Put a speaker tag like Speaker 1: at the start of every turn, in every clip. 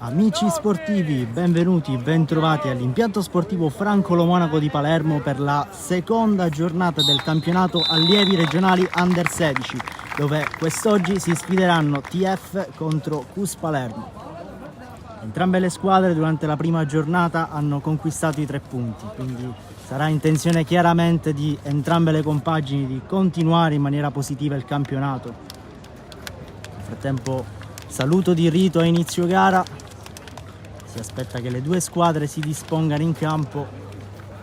Speaker 1: Amici sportivi, benvenuti, bentrovati all'impianto sportivo Franco Lo Monaco di Palermo per la seconda giornata del campionato allievi regionali Under 16, dove quest'oggi si sfideranno TF contro CUS Palermo. Entrambe le squadre durante la prima giornata hanno conquistato i 3 punti, quindi sarà intenzione chiaramente di entrambe le compagini di continuare in maniera positiva il campionato. Nel frattempo, saluto di rito a inizio gara. Si aspetta che le due squadre si dispongano in campo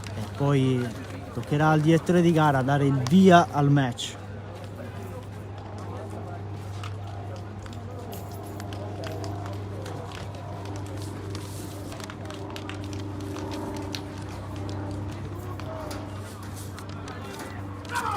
Speaker 1: e poi toccherà al direttore di gara dare il via al match.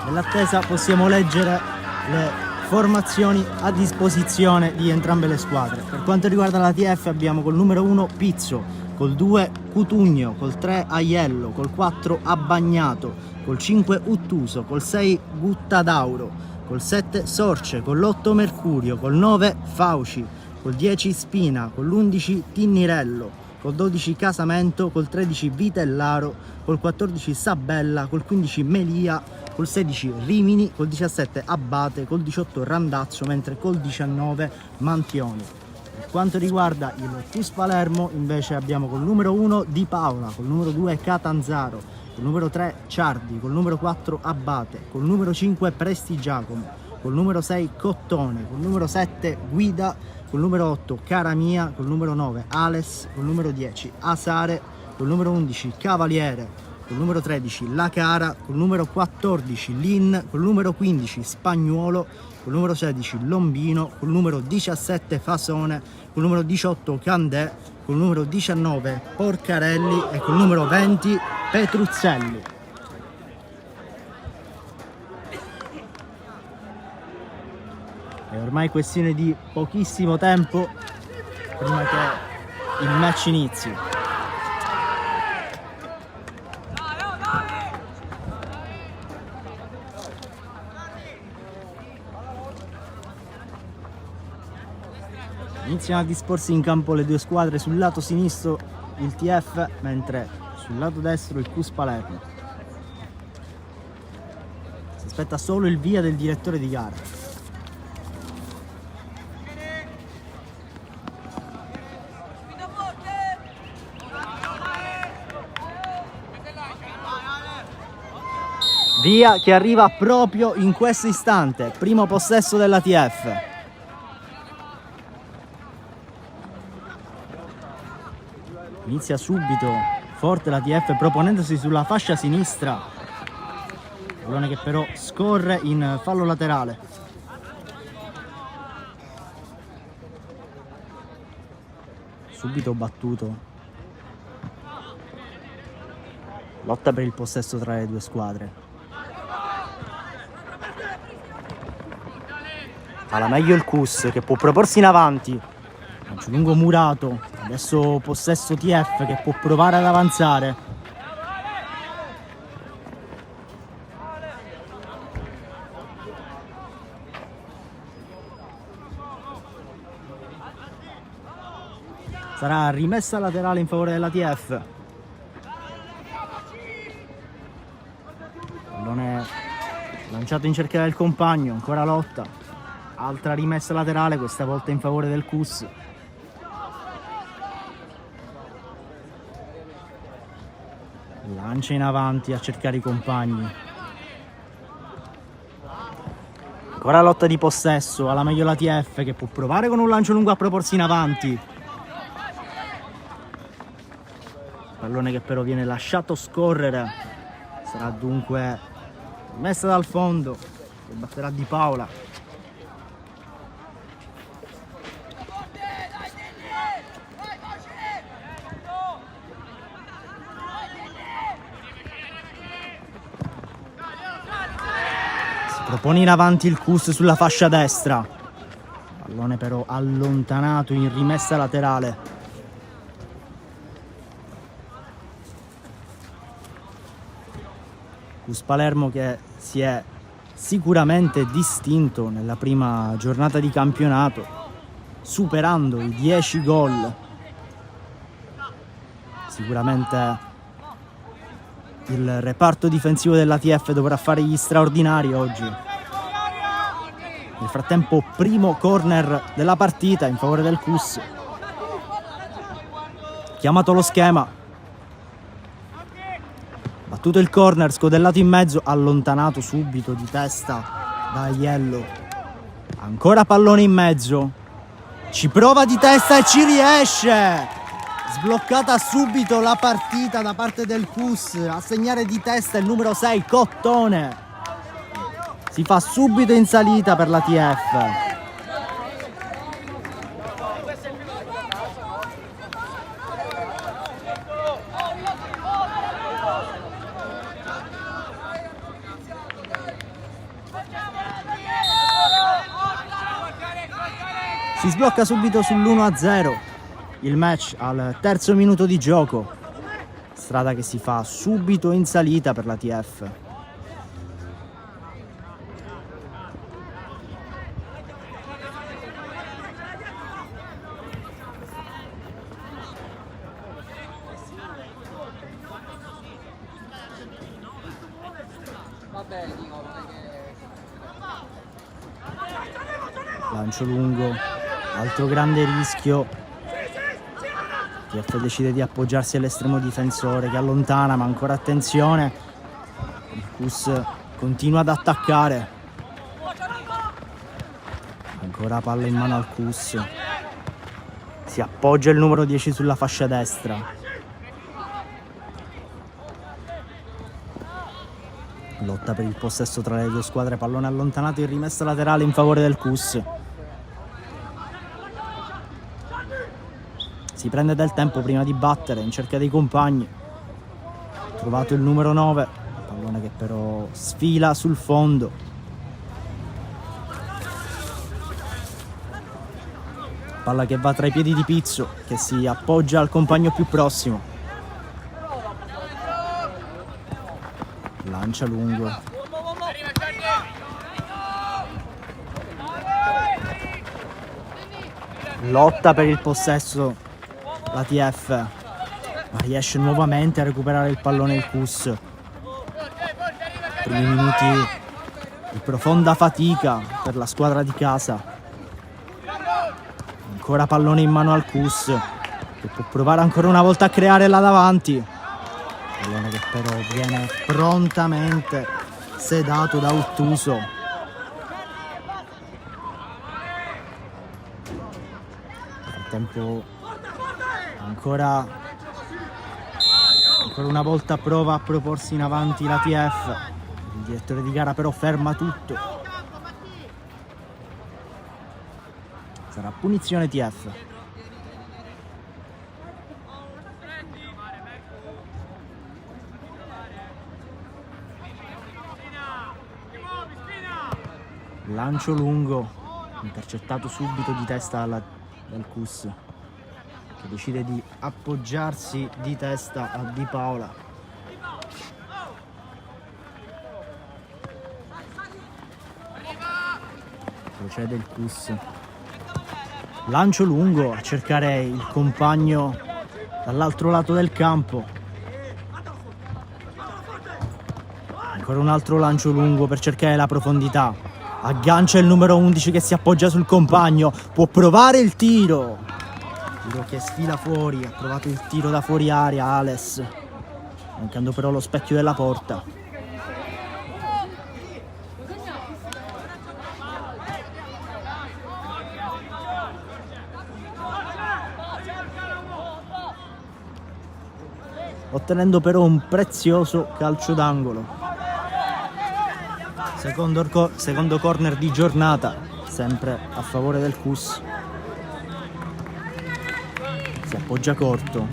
Speaker 1: Nell'attesa possiamo leggere le formazioni a disposizione di entrambe le squadre. Per quanto riguarda la TF abbiamo col numero 1 Pizzo, col 2 Cutugno, col 3 Aiello, col 4 Abbagnato, col 5 Uttuso, col 6 Guttadauro, col 7 Sorce, con l'8 Mercurio, col 9 Fauci, col 10 Spina, con l'11 Tinnirello, col 12 Casamento, col 13 Vitellaro, col 14 Sabella, col 15 Melia, col 16 Rimini, col 17 Abate, col 18 Randazzo, mentre col 19 Mantioni. Per quanto riguarda il CUS Palermo invece abbiamo col numero 1 Di Paola, col numero 2 Catanzaro, col numero 3 Ciardi, col numero 4 Abate, col numero 5 Prestigiacomo, col numero 6 Cottone, col numero 7 Guida, col numero 8 Caramia, col numero 9 Ales, col numero 10 Asare, col numero 11 Cavaliere, col numero 13 La Cara, col numero 14 Lin, col numero 15 Spagnuolo, col numero 16 Lombino, col numero 17 Fasone, col numero 18 Candè, col numero 19 Porcarelli e col numero 20 Petruzzelli. È ormai questione di pochissimo tempo prima che il match inizi. Iniziano a disporsi in campo le due squadre, sul lato sinistro il TF, mentre sul lato destro il CUS Palermo. Si aspetta solo il via del direttore di gara. Via che arriva proprio in questo istante, primo possesso della TF. Inizia subito forte la TF proponendosi sulla fascia sinistra, pallone che però scorre in fallo laterale. Subito battuto. Lotta per il possesso tra le due squadre. Alla meglio il CUS che può proporsi in avanti. Lancio lungo Murato, adesso possesso TF che può provare ad avanzare. Sarà rimessa laterale in favore della TF. Pallone lanciato in cerca del compagno, ancora lotta. Altra rimessa laterale, questa volta in favore del CUS. Lancia in avanti a cercare i compagni. Ancora lotta di possesso, alla meglio la TF che può provare con un lancio lungo a proporsi in avanti. Pallone che però viene lasciato scorrere. Sarà dunque messa dal fondo, che batterà Di Paola. Propone in avanti il CUS sulla fascia destra. Pallone però allontanato in rimessa laterale. CUS Palermo che si è sicuramente distinto nella prima giornata di campionato, superando i 10 gol Sicuramente il reparto difensivo dell'ATF dovrà fare gli straordinari oggi. Nel frattempo, primo corner della partita in favore del CUS. Chiamato lo schema. Battuto il corner, scodellato in mezzo, allontanato subito di testa da Aiello. Ancora pallone in mezzo. Ci prova di testa e ci riesce! Sbloccata subito la partita da parte del CUS, a segnare di testa il numero 6, Cottone. Si fa subito in salita per l'ATF. Si sblocca subito sull'1-0. Il match al terzo minuto di gioco, strada che si fa subito in salita per l'ATF. Lancio lungo, altro grande rischio. TF decide di appoggiarsi all'estremo difensore che allontana, ma ancora attenzione. Il CUS continua ad attaccare. Ancora palla in mano al CUS. Si appoggia il numero 10 sulla fascia destra. Lotta per il possesso tra le due squadre, pallone allontanato in rimessa laterale in favore del CUS. Si prende del tempo prima di battere, in cerca dei compagni. Trovato il numero 9, pallone che però sfila sul fondo. Palla che va tra i piedi di Pizzo, che si appoggia al compagno più prossimo. Lancia lungo. Lotta per il possesso l'ATF, ma riesce nuovamente a recuperare il pallone il CUS. Primi minuti di profonda fatica per la squadra di casa. Ancora pallone in mano al CUS, che può provare ancora una volta a creare là davanti. Pallone che però viene prontamente sedato da Ottuso. Nel tempo ancora una volta prova a proporsi in avanti l'ATF. Il direttore di gara però ferma tutto. Sarà punizione TF. Lancio lungo, intercettato subito di testa dal CUS, che decide di appoggiarsi di testa a Di Paola. Procede il CUS. Lancio lungo a cercare il compagno dall'altro lato del campo. Ancora un altro lancio lungo per cercare la profondità. Aggancia il numero 11 che si appoggia sul compagno. Può provare il tiro. Tiro che sfila fuori. Ha provato il tiro da fuori area Ales, mancando però lo specchio della porta. Ottenendo però un prezioso calcio d'angolo. Secondo corner di giornata, sempre a favore del CUS. Si appoggia corto.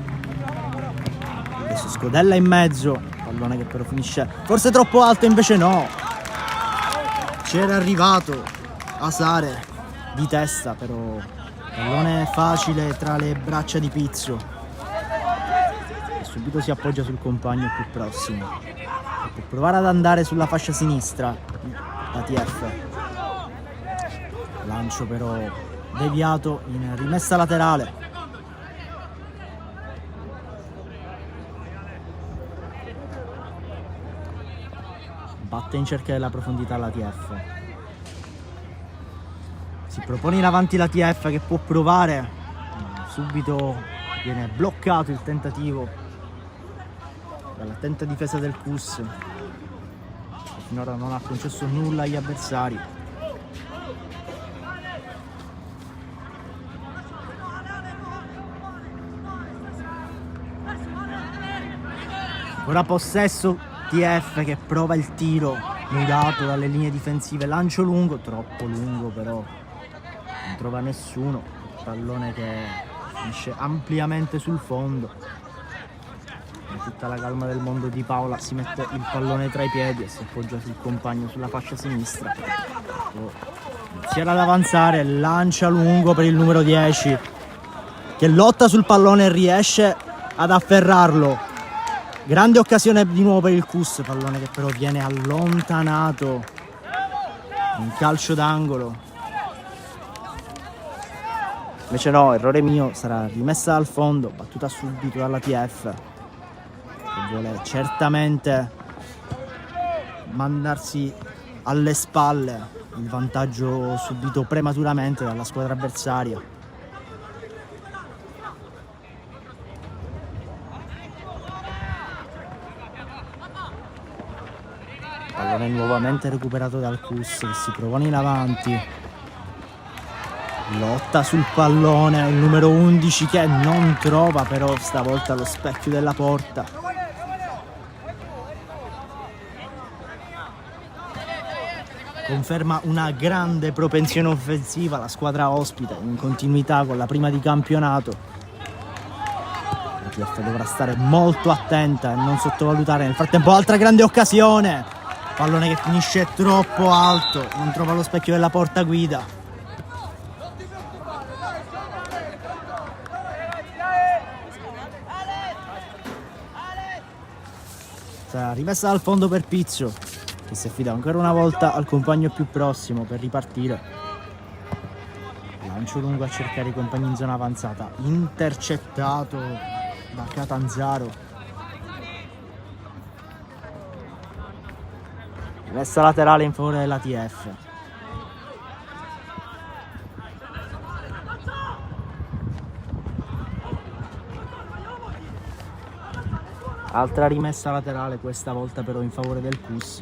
Speaker 1: Adesso scodella in mezzo. Pallone che però finisce forse troppo alto, invece no. C'era arrivato Asare di testa, però pallone facile tra le braccia di Pizzo. Subito si appoggia sul compagno più prossimo. Può provare ad andare sulla fascia sinistra l'ATF. Lancio però deviato in rimessa laterale. batte in cerca della profondità l'ATF. Si propone in avanti l'ATF che può provare, subito viene bloccato il tentativo dall'attenta difesa del CUS, che finora non ha concesso nulla agli avversari. Ora possesso TF che prova il tiro nudato dalle linee difensive, lancio lungo, troppo lungo però non trova nessuno, il pallone che finisce ampliamente sul fondo. Con tutta la calma del mondo Di Paola si mette il pallone tra i piedi e si appoggia sul compagno sulla fascia sinistra. Inizierà ad avanzare, lancia lungo per il numero 10 che lotta sul pallone e riesce ad afferrarlo. Grande occasione di nuovo per il CUS, pallone che però viene allontanato. Un calcio d'angolo. Invece no, errore mio, sarà rimessa al fondo, battuta subito dall'ATF, che vuole certamente mandarsi alle spalle il vantaggio subito prematuramente dalla squadra avversaria. Pallone nuovamente recuperato dal CUS che si propone in avanti, lotta sul pallone, il numero 11 che non trova però stavolta lo specchio della porta. Conferma una grande propensione offensiva la squadra ospite, in continuità con la prima di campionato. La TF dovrà stare molto attenta e non sottovalutare. Nel frattempo altra grande occasione, pallone che finisce troppo alto, non trova lo specchio della porta guida. Sarà rimessa dal fondo per Pizzo, che si affida ancora una volta al compagno più prossimo per ripartire. Lancio lungo a cercare i compagni in zona avanzata, intercettato da Catanzaro. Rimessa laterale in favore dell'ATF. Altra rimessa laterale, questa volta però in favore del CUS.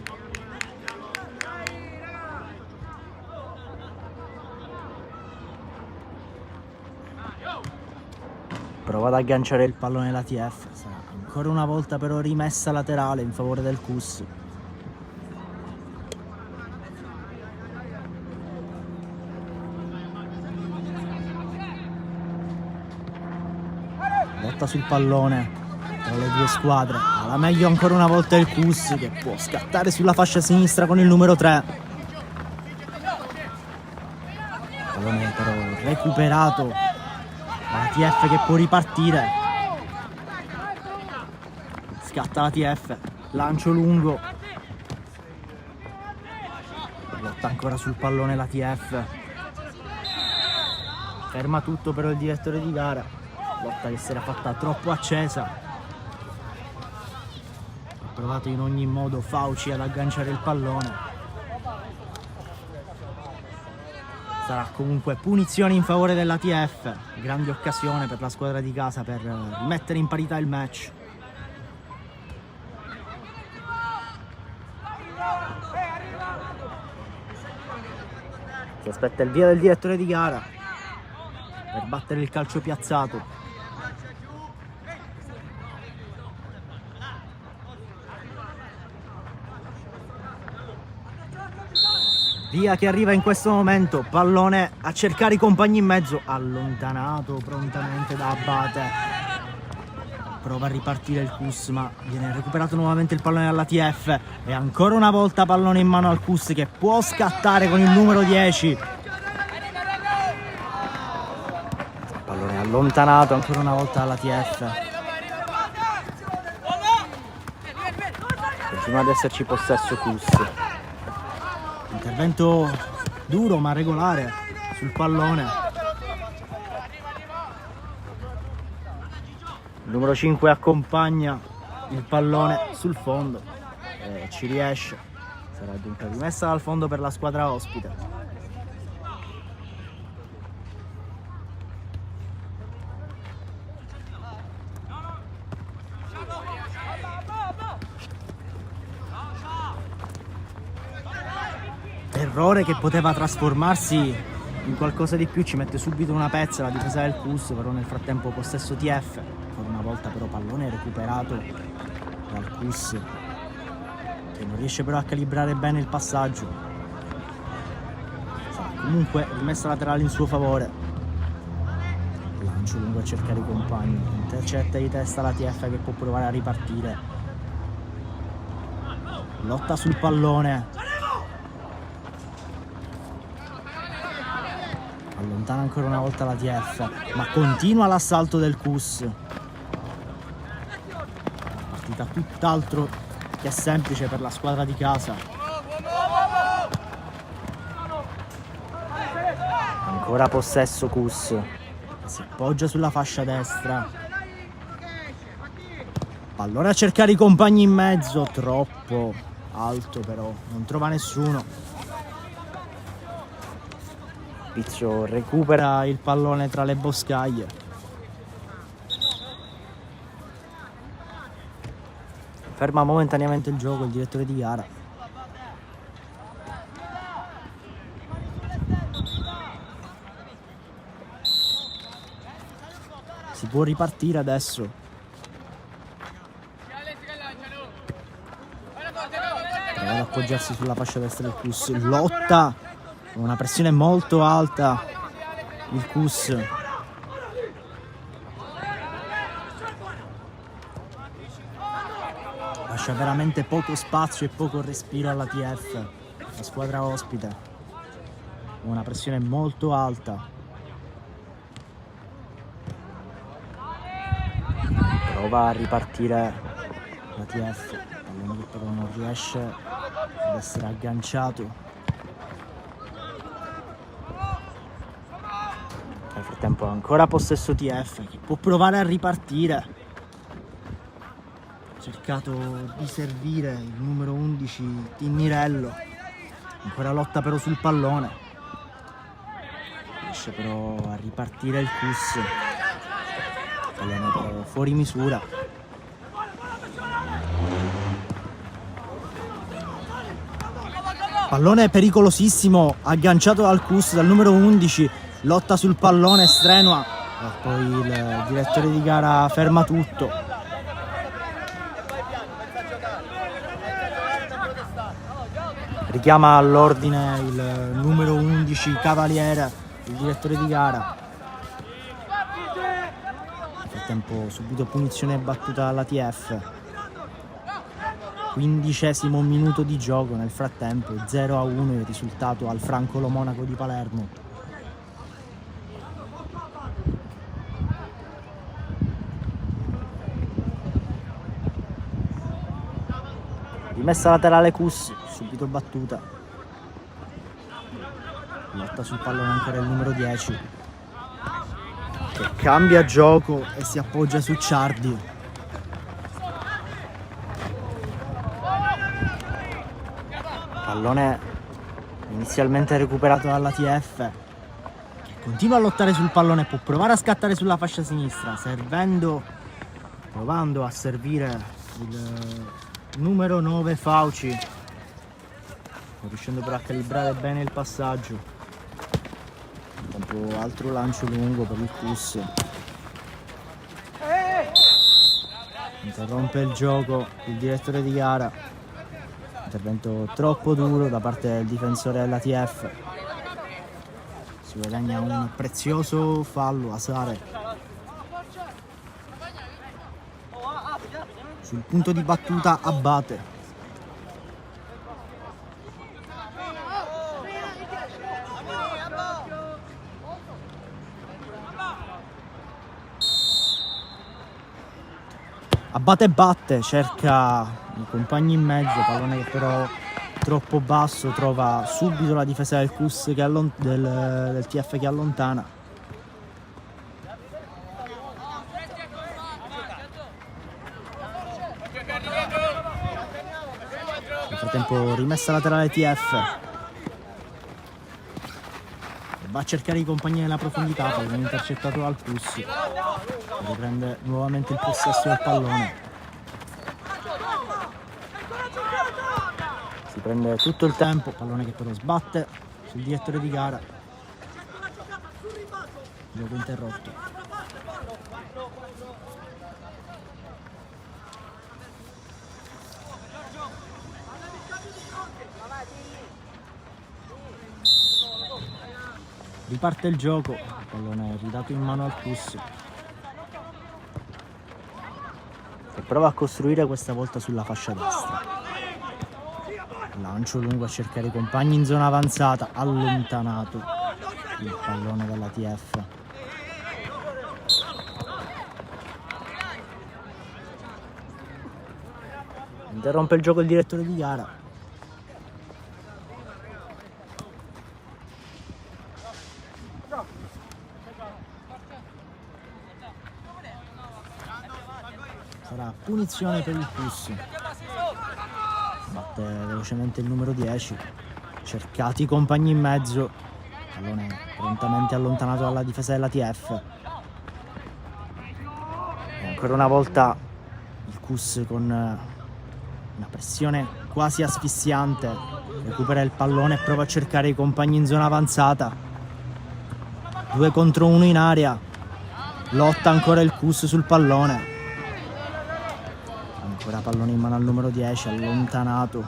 Speaker 1: Prova ad agganciare il pallone l'ATF. Sarà ancora una volta però rimessa laterale in favore del CUS. Lotta sul pallone tra le due squadre, alla meglio ancora una volta il CUS che può scattare sulla fascia sinistra con il numero 3. Il pallone però recuperato dall'ATF che può ripartire. Scatta l'ATF, lancio lungo, lotta ancora sul pallone l'ATF, ferma tutto però il direttore di gara. Lotta che si era fatta troppo accesa. Ha provato in ogni modo Fauci ad agganciare il pallone. Sarà comunque punizione in favore dell'ATF. Grande occasione per la squadra di casa per rimettere in parità il match. Si aspetta il via del direttore di gara per battere il calcio piazzato. Via che arriva in questo momento, pallone a cercare i compagni in mezzo, allontanato prontamente da Abate. Prova a ripartire il CUS ma viene recuperato nuovamente il pallone dall'ATF e ancora una volta pallone in mano al CUS che può scattare con il numero 10. Pallone allontanato ancora una volta dall'ATF. Continua ad esserci possesso CUS. Intervento duro ma regolare sul pallone. Il numero 5 accompagna il pallone sul fondo e ci riesce. Sarà dunque rimessa dal fondo per la squadra ospite. Errore che poteva trasformarsi in qualcosa di più, ci mette subito una pezza la difesa del Cus, però nel frattempo possesso TF, ancora una volta però pallone recuperato dal Cus, che non riesce però a calibrare bene il passaggio. Comunque rimessa laterale in suo favore, lancio lungo a cercare i compagni, intercetta di testa la TF che può provare a ripartire, lotta sul pallone, allontana ancora una volta la TF, ma continua l'assalto del Cus. Partita tutt'altro che semplice per la squadra di casa. Ancora possesso Cus, si appoggia sulla fascia destra, pallone a cercare i compagni in mezzo, troppo alto però, non trova nessuno. Pizzo recupera il pallone tra le boscaglie. Ferma momentaneamente il gioco il direttore di gara. Si può ripartire adesso. Prova ad appoggiarsi sulla fascia destra del Cus. Lotta. Una pressione molto alta il Cus. Lascia veramente poco spazio e poco respiro alla TF, la squadra ospite. Una pressione molto alta. Prova a ripartire la TF, pallone che però non riesce ad essere agganciato. Nel frattempo ancora possesso TF che può provare a ripartire. Ha cercato di servire il numero 11 Tinnirello. Ancora lotta però sul pallone. Riesce però a ripartire il Cus. Pallone però fuori misura. Pallone pericolosissimo, agganciato dal Cus, dal numero 11. Lotta sul pallone strenua e poi il direttore di gara ferma tutto. Richiama all'ordine il numero 11 Cavaliere, il direttore di gara. Nel frattempo subito punizione battuta dalla TF. 15° minuto di gioco, nel frattempo 0-1 il risultato al Francolo Monaco di Palermo. Rimessa laterale Cus, subito battuta. Lotta sul pallone ancora il numero 10 che cambia gioco e si appoggia su Ciardi. Pallone inizialmente recuperato dalla TF che continua a lottare sul pallone, può provare a scattare sulla fascia sinistra, provando a servire il numero 9 Fauci, non riuscendo però a calibrare bene il passaggio. Intanto altro lancio lungo per il Cus. Interrompe il gioco il direttore di gara. Intervento troppo duro da parte del difensore della TF. Si guadagna un prezioso fallo a Sare. Sul punto di battuta Abate. Abate batte, cerca i compagni in mezzo, pallone che però troppo basso, trova subito la difesa del Cus del TF che allontana. Nel frattempo rimessa laterale TF. Va a cercare i compagni nella profondità, pallone intercettato dal Cus. Riprende nuovamente il possesso del pallone. Si prende tutto il tempo, pallone che però sbatte sul direttore di gara. Gioco interrotto. Riparte il gioco, il pallone è ridato in mano al Cus, e prova a costruire questa volta sulla fascia destra. Lancio lungo a cercare i compagni in zona avanzata, allontanato il pallone dalla TF. Interrompe il gioco il direttore di gara. Sarà punizione per il Cus. Batte velocemente il numero 10. Cercati i compagni in mezzo. Pallone prontamente allontanato dalla difesa della TF. E ancora una volta il Cus con una pressione quasi asfissiante recupera il pallone e prova a cercare i compagni in zona avanzata. 2 contro 1 in area. Lotta ancora il Cus sul pallone. Ancora pallone in mano al numero 10, allontanato.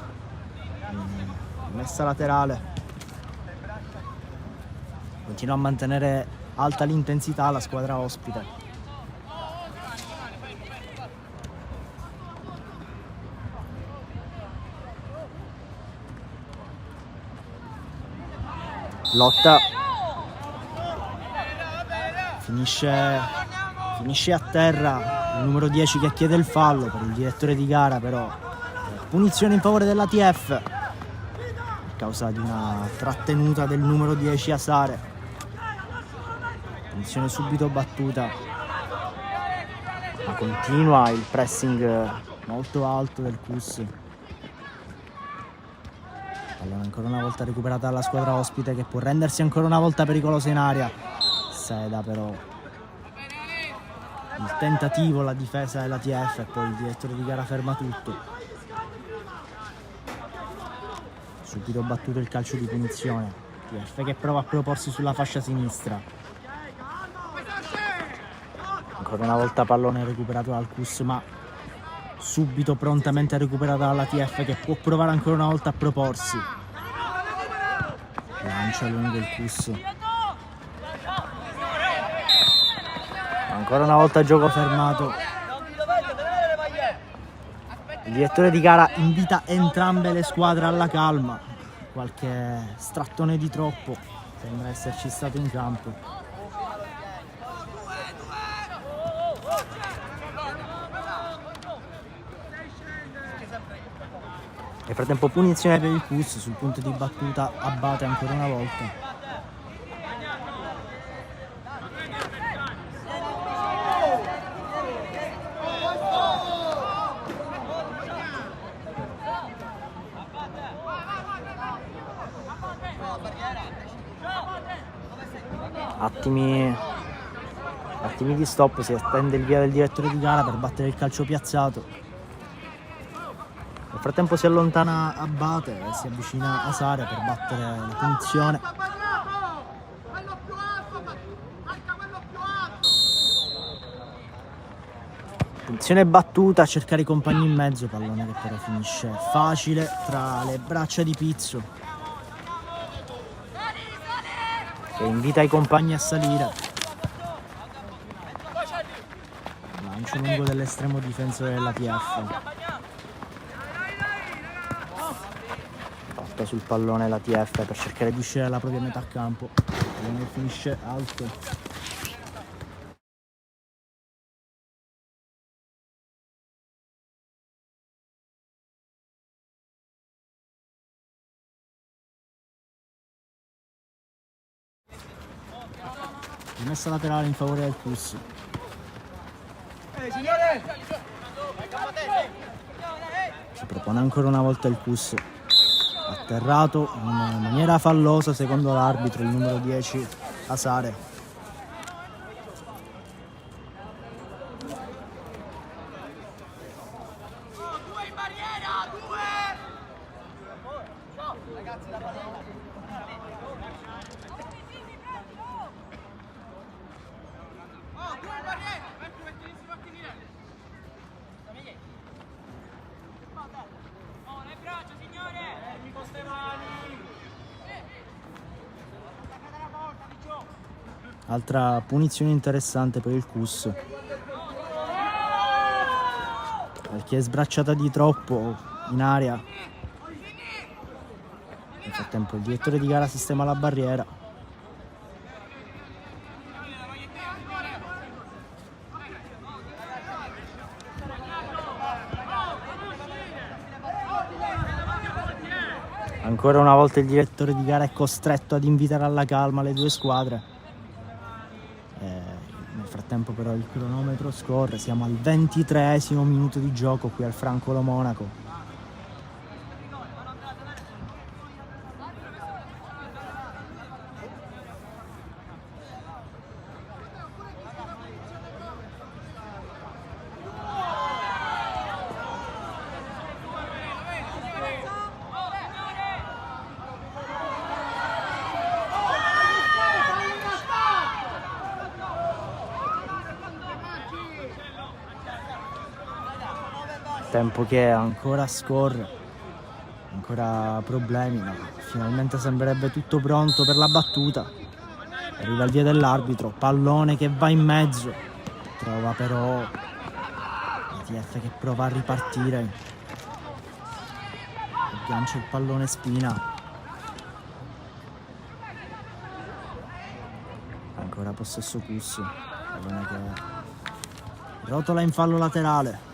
Speaker 1: Messa laterale. Continua a mantenere alta l'intensità la squadra ospite. Lotta. Finisce a terra. Il numero 10 che chiede il fallo per il direttore di gara, però punizione in favore della TF a causa di una trattenuta del numero 10 Asare. Punizione subito battuta, ma continua il pressing molto alto del Cus. Pallone ancora una volta recuperata dalla squadra ospite, che può rendersi ancora una volta pericolosa in aria. Seda però il tentativo, la difesa della TF, e poi il direttore di gara ferma tutto. Subito battuto il calcio di punizione. TF che prova a proporsi sulla fascia sinistra. Ancora una volta pallone recuperato dal Cus, ma subito prontamente recuperato dalla TF, che può provare ancora una volta a proporsi. Lancia lungo il Cus. Ancora una volta gioco fermato. Il direttore di gara invita entrambe le squadre alla calma. Qualche strattone di troppo sembra esserci stato in campo. Nel frattempo punizione per il Cus sul punto di battuta, Abate ancora una volta. Attimi di stop, si attende il via del direttore di gara per battere il calcio piazzato. Nel frattempo si allontana Abate e si avvicina Asare per battere la punizione. Punizione battuta, a cercare i compagni in mezzo, pallone che però finisce facile tra le braccia di Pizzo, che invita i compagni a salire. Lancio lungo dell'estremo difensore della TF. Lotta sul pallone la TF per cercare di uscire dalla propria metà campo. Pallone finisce alto. Rimessa laterale in favore del Cus. Si propone ancora una volta il Cus. atterrato in maniera fallosa secondo l'arbitro, il numero 10 Asare. Altra punizione interessante per il Cus, perché è sbracciata di troppo in aria. Nel frattempo il direttore di gara sistema la barriera. Ancora una volta il direttore di gara è costretto ad invitare alla calma le due squadre. Nel frattempo però il cronometro scorre, siamo al 23esimo minuto di gioco qui al Francolo Monaco. Tempo che ancora scorre, ancora problemi, ma finalmente sembrerebbe tutto pronto per la battuta. Arriva il via dell'arbitro, pallone che va in mezzo, trova però l'ATF che prova a ripartire, aggancia il pallone Spina, ancora possesso Cus, pallone che rotola in fallo laterale.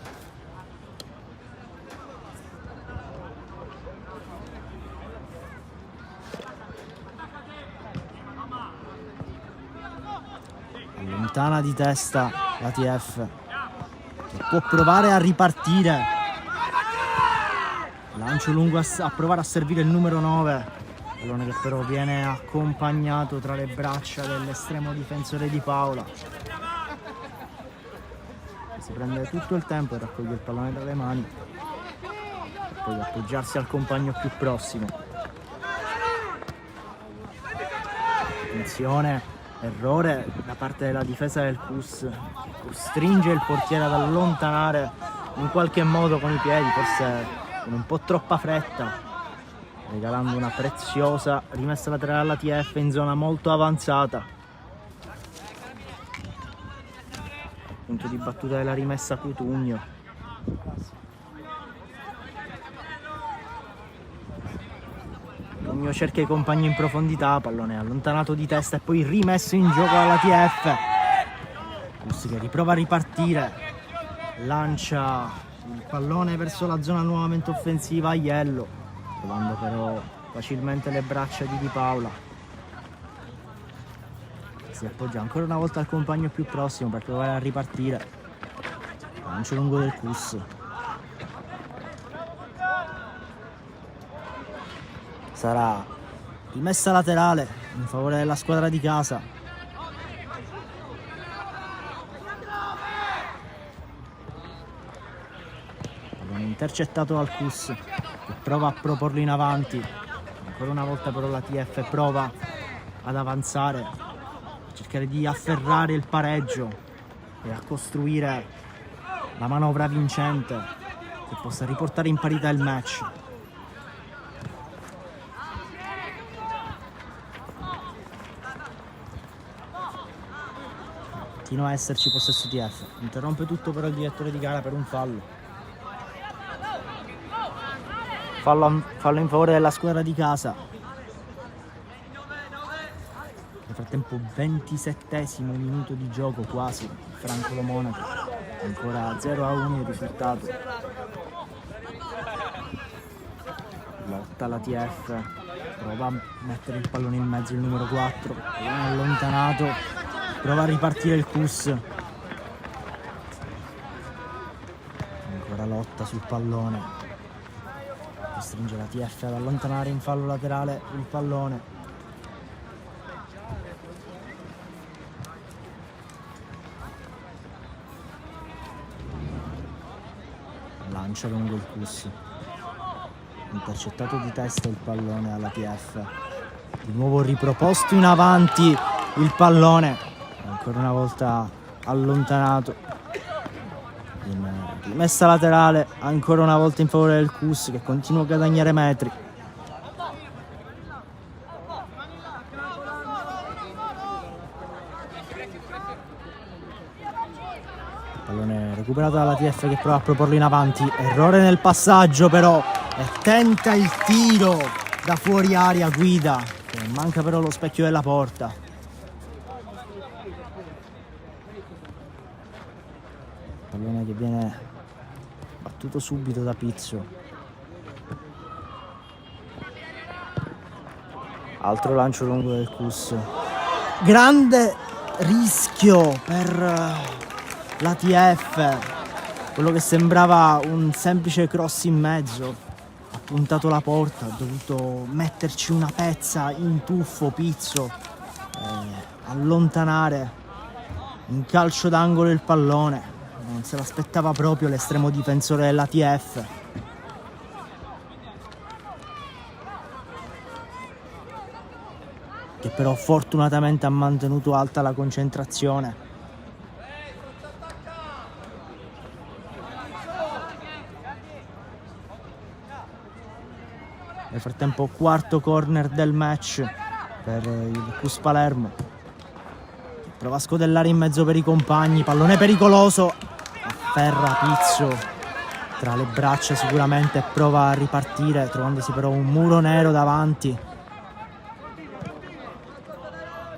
Speaker 1: Allontana di testa l'ATF che può provare a ripartire, lancio lungo a provare a servire il numero 9, pallone che però viene accompagnato tra le braccia dell'estremo difensore Di Paola, si prende tutto il tempo e raccoglie il pallone tra le mani per poi appoggiarsi al compagno più prossimo. Attenzione, errore da parte della difesa del Cus, che costringe il portiere ad allontanare in qualche modo con i piedi, forse con un po' troppa fretta, regalando una preziosa rimessa laterale all'ATF in zona molto avanzata. Punto di battuta della rimessa Cutugno. Cutugno cerca i compagni in profondità, pallone allontanato di testa e poi rimesso in gioco dall'ATF. Cus che riprova a ripartire, lancia il pallone verso la zona nuovamente offensiva Aiello, trovando però facilmente le braccia di Di Paola. Si appoggia ancora una volta al compagno più prossimo per provare a ripartire. Lancio lungo del Cus. Sarà rimessa laterale in favore della squadra di casa. Pallone intercettato dal Cus che prova a proporlo in avanti. Ancora una volta però la TF prova ad avanzare, a cercare di afferrare il pareggio e a costruire la manovra vincente che possa riportare in parità il match. Continua a esserci possesso TF, interrompe tutto però il direttore di gara per un fallo. Fallo in favore della squadra di casa. Nel frattempo 27esimo minuto di gioco quasi, Francolo Monaco, ancora 0-1 il risultato. Lotta la TF, prova a mettere il pallone in mezzo il numero 4, pallone allontanato, prova a ripartire il Cus. Ancora lotta sul pallone. costringe la TF ad allontanare in fallo laterale il pallone. Lancia lungo il Cus, intercettato di testa il pallone alla TF, di nuovo riproposto in avanti il pallone, ancora una volta allontanato in rimessa laterale, ancora una volta in favore del Cus, che continua a guadagnare metri. Pallone recuperato dalla TF che prova a proporlo in avanti, errore nel passaggio però, e tenta il tiro da fuori area Guida, che manca però lo specchio della porta. Pallone che viene battuto subito da Pizzo. Altro lancio lungo del Cus, grande rischio per la TF, quello che sembrava un semplice cross in mezzo, ha puntato la porta, ha dovuto metterci una pezza in tuffo Pizzo, allontanare in calcio d'angolo il pallone, non se l'aspettava proprio l'estremo difensore della TF. Che però fortunatamente ha mantenuto alta la concentrazione. Nel frattempo quarto corner del match per il Cus Palermo. Prova a scodellare in mezzo per i compagni, pallone pericoloso, afferra Pizzo tra le braccia sicuramente e prova a ripartire, trovandosi però un muro nero davanti.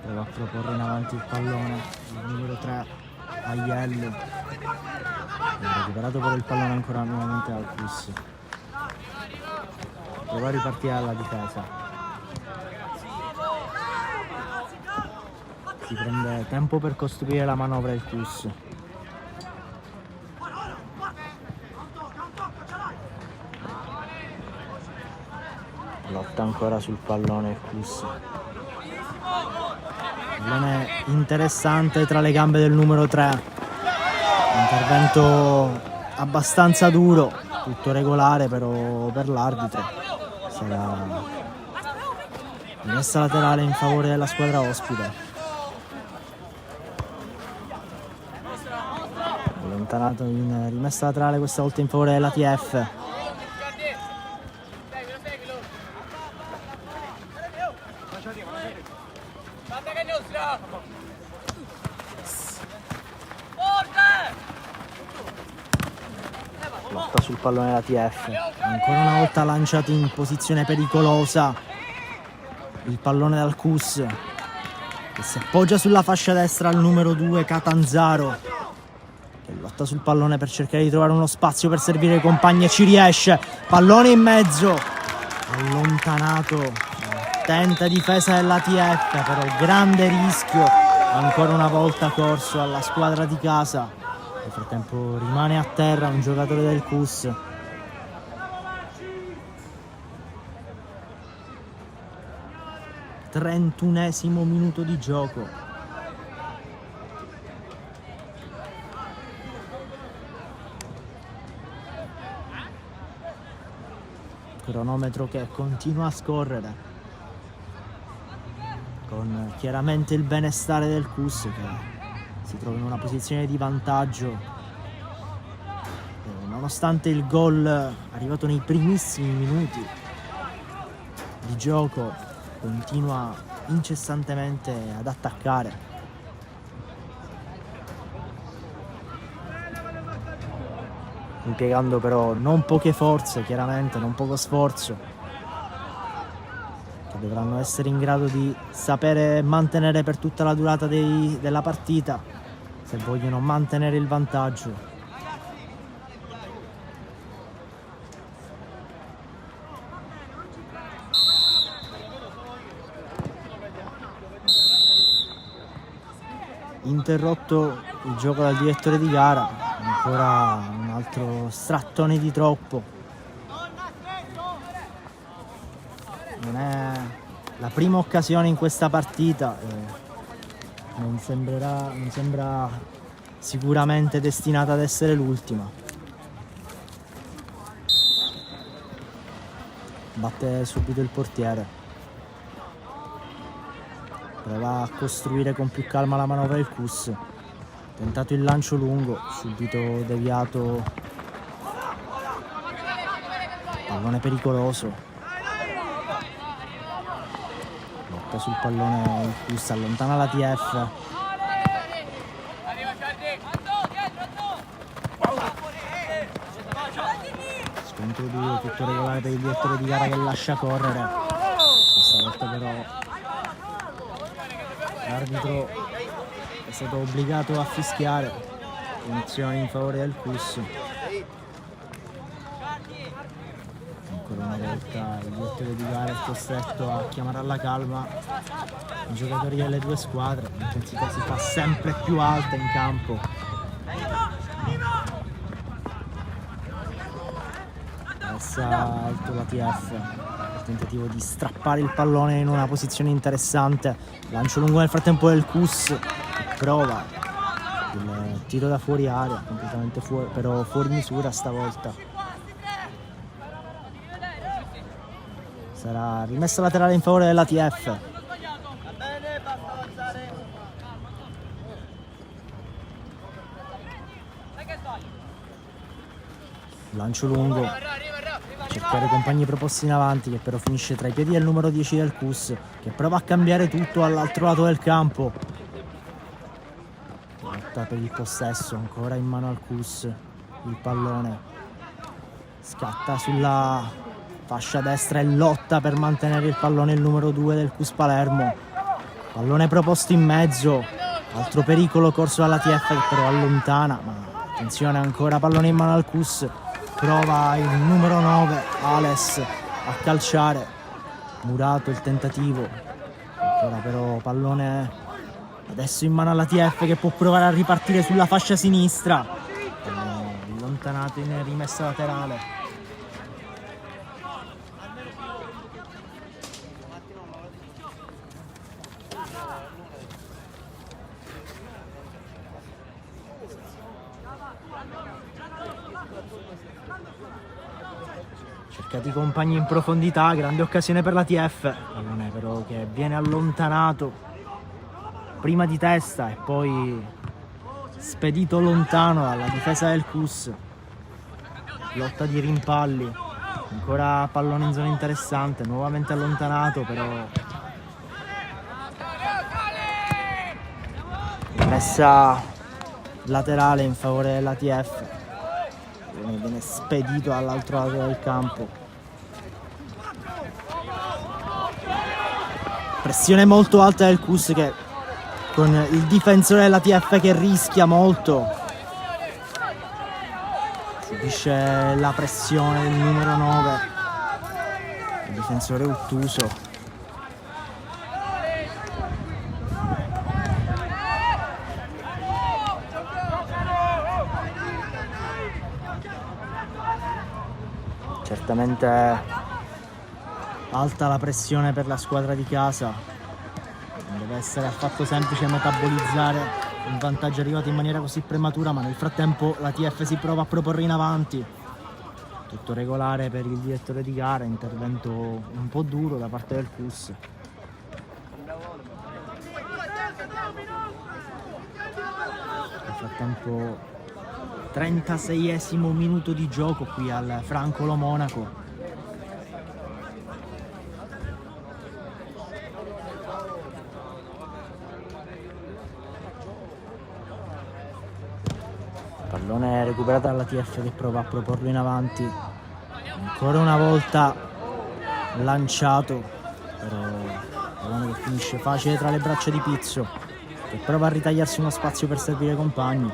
Speaker 1: Prova a proporre in avanti il pallone, il numero 3 Aiello. Ha recuperato però il pallone ancora nuovamente al Cus. Prova a ripartire alla difesa. Si prende tempo per costruire la manovra il Cus. Lotta ancora sul pallone il Cus. Pallone interessante tra le gambe del numero 3. Intervento abbastanza duro, tutto regolare però per l'arbitro. Sarà rimessa laterale in favore della squadra ospite. Allontanato in rimessa laterale questa volta in favore della TF. Lotta sul pallone della TF, ancora una volta lanciato in posizione pericolosa il pallone dal Cus, che si appoggia sulla fascia destra al numero 2 Catanzaro, che lotta sul pallone per cercare di trovare uno spazio per servire i compagni e ci riesce. Pallone in mezzo, allontanato, attenta difesa della TF, però grande rischio ancora una volta corso alla squadra di casa. Nel frattempo rimane a terra un giocatore del Cus. Trentunesimo minuto di gioco. Cronometro che continua a scorrere, con chiaramente il benestare del Cus che si trova in una posizione di vantaggio, nonostante il gol arrivato nei primissimi minuti di gioco continua incessantemente ad attaccare. Impiegando però non poche forze, chiaramente, non poco sforzo, che dovranno essere in grado di sapere mantenere per tutta la durata della partita, se vogliono mantenere il vantaggio. Interrotto il gioco dal direttore di gara, ancora un altro strattone di troppo. la prima occasione in questa partita, non sembra sicuramente destinata ad essere l'ultima. Batte subito il portiere, prova a costruire con più calma la manovra il Kus, tentato il lancio lungo, subito deviato, pallone pericoloso, lotta sul pallone il Kus, allontana la TF. Scontro duro, tutto regolare per il direttore di gara che lascia correre. Questa volta però l'arbitro è stato obbligato a fischiare, punizione in favore del Kus. Ancora una volta il direttore di gara è costretto a chiamare alla calma i giocatori delle due squadre. L'intensità si fa sempre più alta in campo. Alto la TF, il tentativo di strappare il pallone in una posizione interessante, lancio lungo nel frattempo del Kus, prova il tiro da fuori area, completamente fuori, però fuori misura stavolta. Sarà rimessa laterale in favore della TF. Lancio lungo, cercare i compagni proposti in avanti, che però finisce tra i piedi del numero 10 del Kus, che prova a cambiare tutto all'altro lato del campo. Lotta per il possesso, ancora in mano al Kus il pallone, scatta sulla fascia destra e lotta per mantenere il pallone il numero 2 del Kus Palermo. Pallone proposto in mezzo, altro pericolo corso dalla TF che però allontana, ma attenzione, ancora pallone in mano al Kus. Prova il numero 9, Ales, a calciare. Murato il tentativo. Ancora però pallone adesso in mano alla TF che può provare a ripartire sulla fascia sinistra. Allontanato in rimessa laterale. Cercati i compagni in profondità, grande occasione per la TF, pallone però che viene allontanato prima di testa e poi spedito lontano dalla difesa del Kus. Lotta di rimpalli, ancora pallone in zona interessante, nuovamente allontanato però. Messa laterale in favore della TF. Viene spedito all'altro lato del campo. Pressione molto alta del Kus che con il difensore della TF che rischia molto. Subisce la pressione del numero 9, il difensore ottuso. Certamente alta la pressione per la squadra di casa, non deve essere affatto semplice metabolizzare un vantaggio arrivato in maniera così prematura, ma nel frattempo la TF si prova a proporre in avanti. Tutto regolare per il direttore di gara, intervento un po' duro da parte del Kus. Nel frattempo 36esimo minuto di gioco qui al Francolo Monaco. Pallone recuperato dalla TF che prova a proporlo in avanti. Ancora una volta lanciato, però pallone che finisce facile tra le braccia di Pizzo, che prova a ritagliarsi uno spazio per servire i compagni.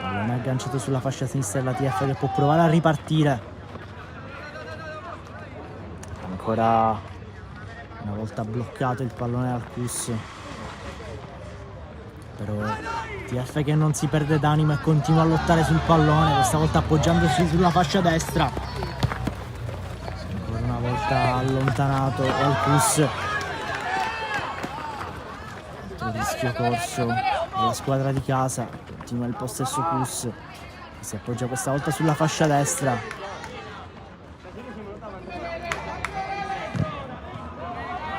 Speaker 1: Pallone agganciato sulla fascia sinistra della TF che può provare a ripartire. Ancora una volta bloccato il pallone al Kus, però TF che non si perde d'animo e continua a lottare sul pallone, questa volta appoggiandosi sulla fascia destra. Ancora una volta volta allontanato dal Cus. Altro rischio corso dalla squadra di casa, continua il possesso Cus, si appoggia questa volta sulla fascia destra.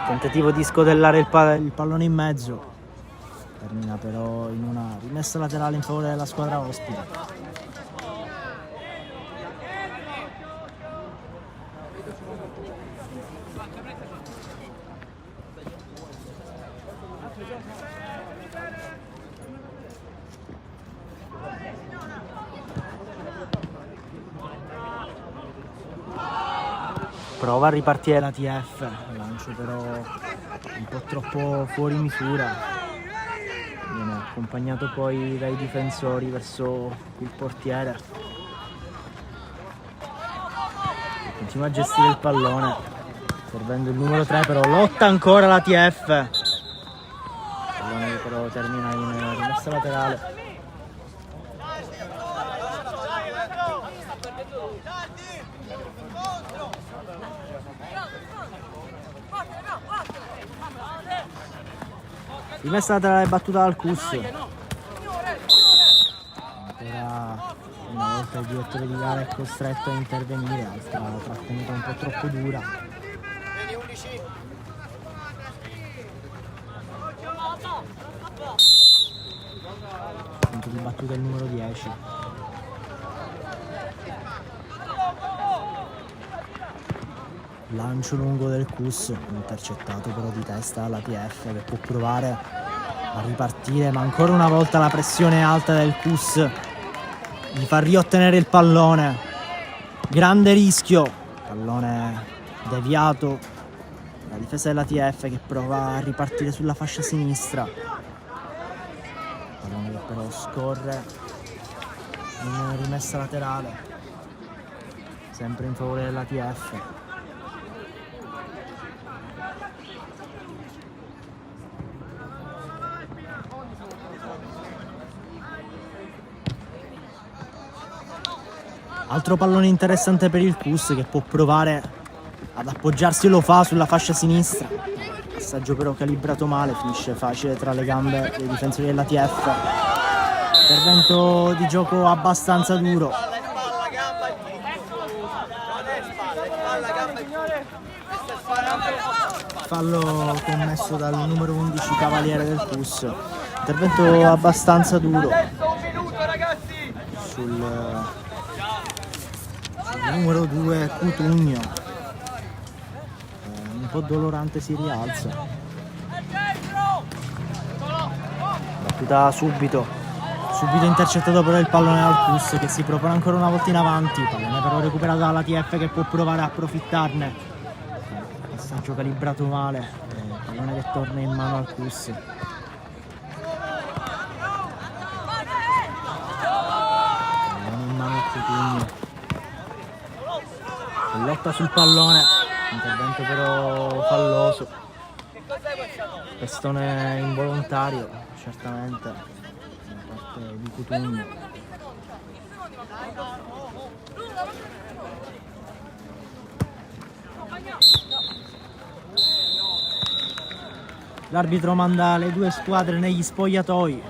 Speaker 1: Tentativo di scodellare il pallone in mezzo, termina però in una rimessa laterale in favore della squadra ospite. Prova a ripartire la TF, lancio però un po' troppo fuori misura, viene accompagnato poi dai difensori verso il portiere, continua a gestire il pallone, servendo il numero 3, però lotta ancora la TF, il pallone che però termina in rimessa laterale. Rimessa laterale battuta dal Cus. Ancora una volta il direttore di gara è costretto a intervenire, altra trattenuta un po' troppo dura. Punto di battuta il numero 10. Lancio lungo del Cus, intercettato però di testa dalla TF, che può provare a ripartire, ma ancora una volta la pressione alta del Cus gli fa riottenere il pallone. Grande rischio, pallone deviato, la difesa della TF che prova a ripartire sulla fascia sinistra, pallone che però scorre in rimessa laterale, sempre in favore della TF. Altro pallone interessante per il Cus che può provare ad appoggiarsi e lo fa sulla fascia sinistra. Passaggio però calibrato male, finisce facile tra le gambe dei difensori della TF. Intervento di gioco abbastanza duro. Fallo commesso dal numero 11 Cavaliere del Cus. Intervento abbastanza duro sul numero 2 Cutugno, un po' dolorante, si rialza, battuta subito intercettato però il pallone dal Cus che si propone ancora una volta in avanti, pallone però recuperato dalla TF che può provare a approfittarne, passaggio calibrato male, pallone che torna in mano al Cus. Pallone in mano al Cutugno, lotta sul pallone, intervento però falloso, pestone involontario certamente da parte di Cutugno. L'arbitro manda le due squadre negli spogliatoi,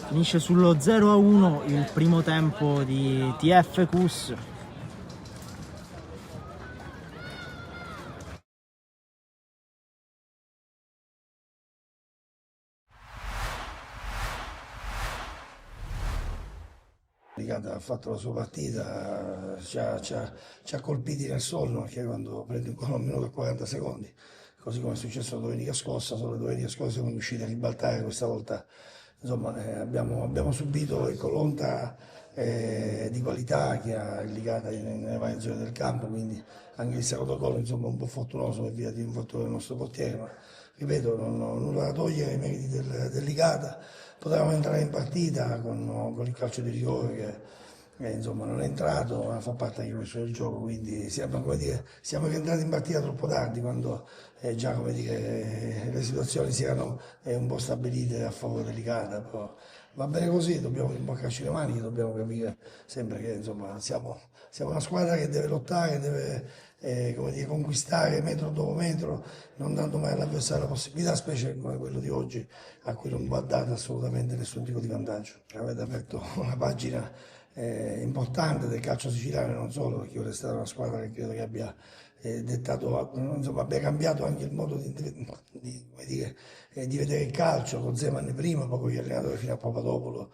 Speaker 1: finisce sullo 0-1 il primo tempo di TF Cus.
Speaker 2: Ha fatto la sua partita, ci ha colpiti nel sonno, perché quando prende un gol a un minuto e 40 secondi, così come è successo la domenica scorsa, solo la domenica scorsa siamo riusciti a ribaltare, questa volta insomma, abbiamo subito l'onta di qualità che ha indicata nelle varie zone del campo, quindi anche il secondo gol insomma un po' fortunoso per via di un fattore del nostro portiere, ma ripeto, non ho nulla da togliere ai meriti del Licata. Potevamo entrare in partita con il calcio di rigore che insomma non è entrato, ma fa parte anche questo del gioco, quindi siamo rientrati in partita troppo tardi, quando già le situazioni si erano un po' stabilite a favore del Licata, però va bene così, dobbiamo rimboccarci le maniche, dobbiamo capire sempre che insomma siamo una squadra che deve lottare, come dire, conquistare metro dopo metro, non dando mai all'avversario la possibilità, specie come quello di oggi, a cui non va dato assolutamente nessun tipo di vantaggio. Avete aperto una pagina importante del calcio siciliano, non solo, perché ora è stata una squadra che credo che abbia dettato, insomma, abbia cambiato anche il modo come dire, di vedere il calcio, con Zeman prima, poi con gli allenatori fino a Papadopoulos,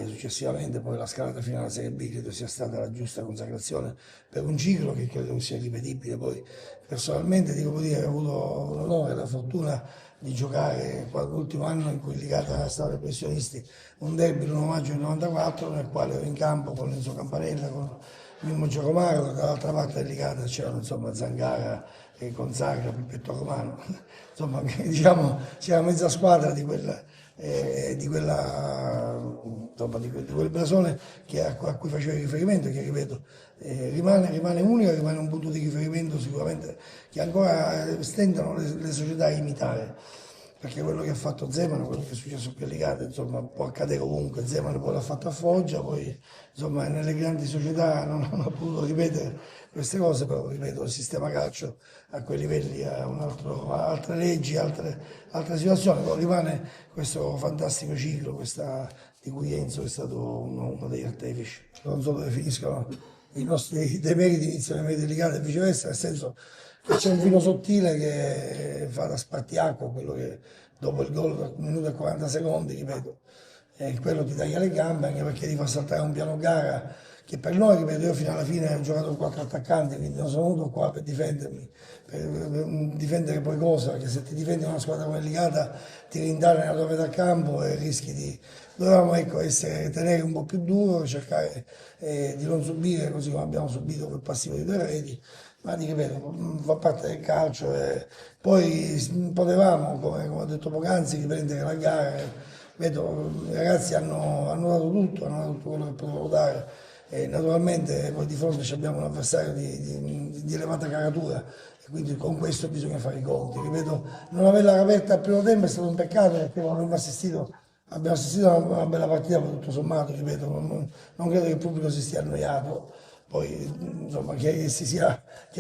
Speaker 2: successivamente poi la scalata fino alla Serie B credo sia stata la giusta consacrazione per un ciclo che credo sia ripetibile. Poi personalmente devo dire che ho avuto l'onore e la fortuna di giocare l'ultimo anno in cui Ligata stava ai professionisti un derby l'1 maggio del 94 nel quale ero in campo con Enzo Campanella, con Mimmo Giacomaro, dall'altra parte del Ligata c'erano insomma Zangara e Gonzaga, Pippetto Romano, insomma diciamo c'era mezza squadra di quel blasone a cui facevo riferimento, che ripeto rimane unico, rimane un punto di riferimento sicuramente che ancora stentano le società a imitare, perché quello che ha fatto Zeman, quello che è successo qui a Ligata, insomma può accadere ovunque. Zeman poi l'ha fatto a Foggia, poi insomma nelle grandi società non ha potuto ripetere queste cose, però ripeto il sistema calcio a quei livelli ha altre leggi, altre situazioni, però rimane questo fantastico ciclo, di cui Enzo è stato uno degli artefici. Non so dove finiscono i nostri demeriti, iniziano i meriti Ligata e viceversa, nel senso che c'è un filo sottile che fa da spartiacque, quello che dopo il gol, 1 minuto e 40 secondi, ripeto, quello ti taglia le gambe, anche perché ti fa saltare un piano gara che per noi, ripeto, io fino alla fine ho giocato con 4 attaccanti, quindi non sono venuto qua per difendermi, per difendere poi cosa, perché se ti difendi una squadra come Ligata ti rintanano nella tua metà campo e rischi di... Dovevamo ecco, tenere un po' più duro, cercare di non subire così come abbiamo subito quel passivo di 2 reti, ma ti ripeto, fa parte del calcio e poi potevamo, come ho detto poc'anzi, riprendere la gara. Vedo, i ragazzi hanno dato tutto, hanno dato tutto quello che potevano dare e naturalmente poi di fronte abbiamo un avversario di elevata caratura e quindi con questo bisogna fare i conti. Ripeto, non averla aperta al primo tempo è stato un peccato perché abbiamo assistito a una bella partita, ma tutto sommato, ripeto, non credo che il pubblico si stia annoiato. Poi, insomma, che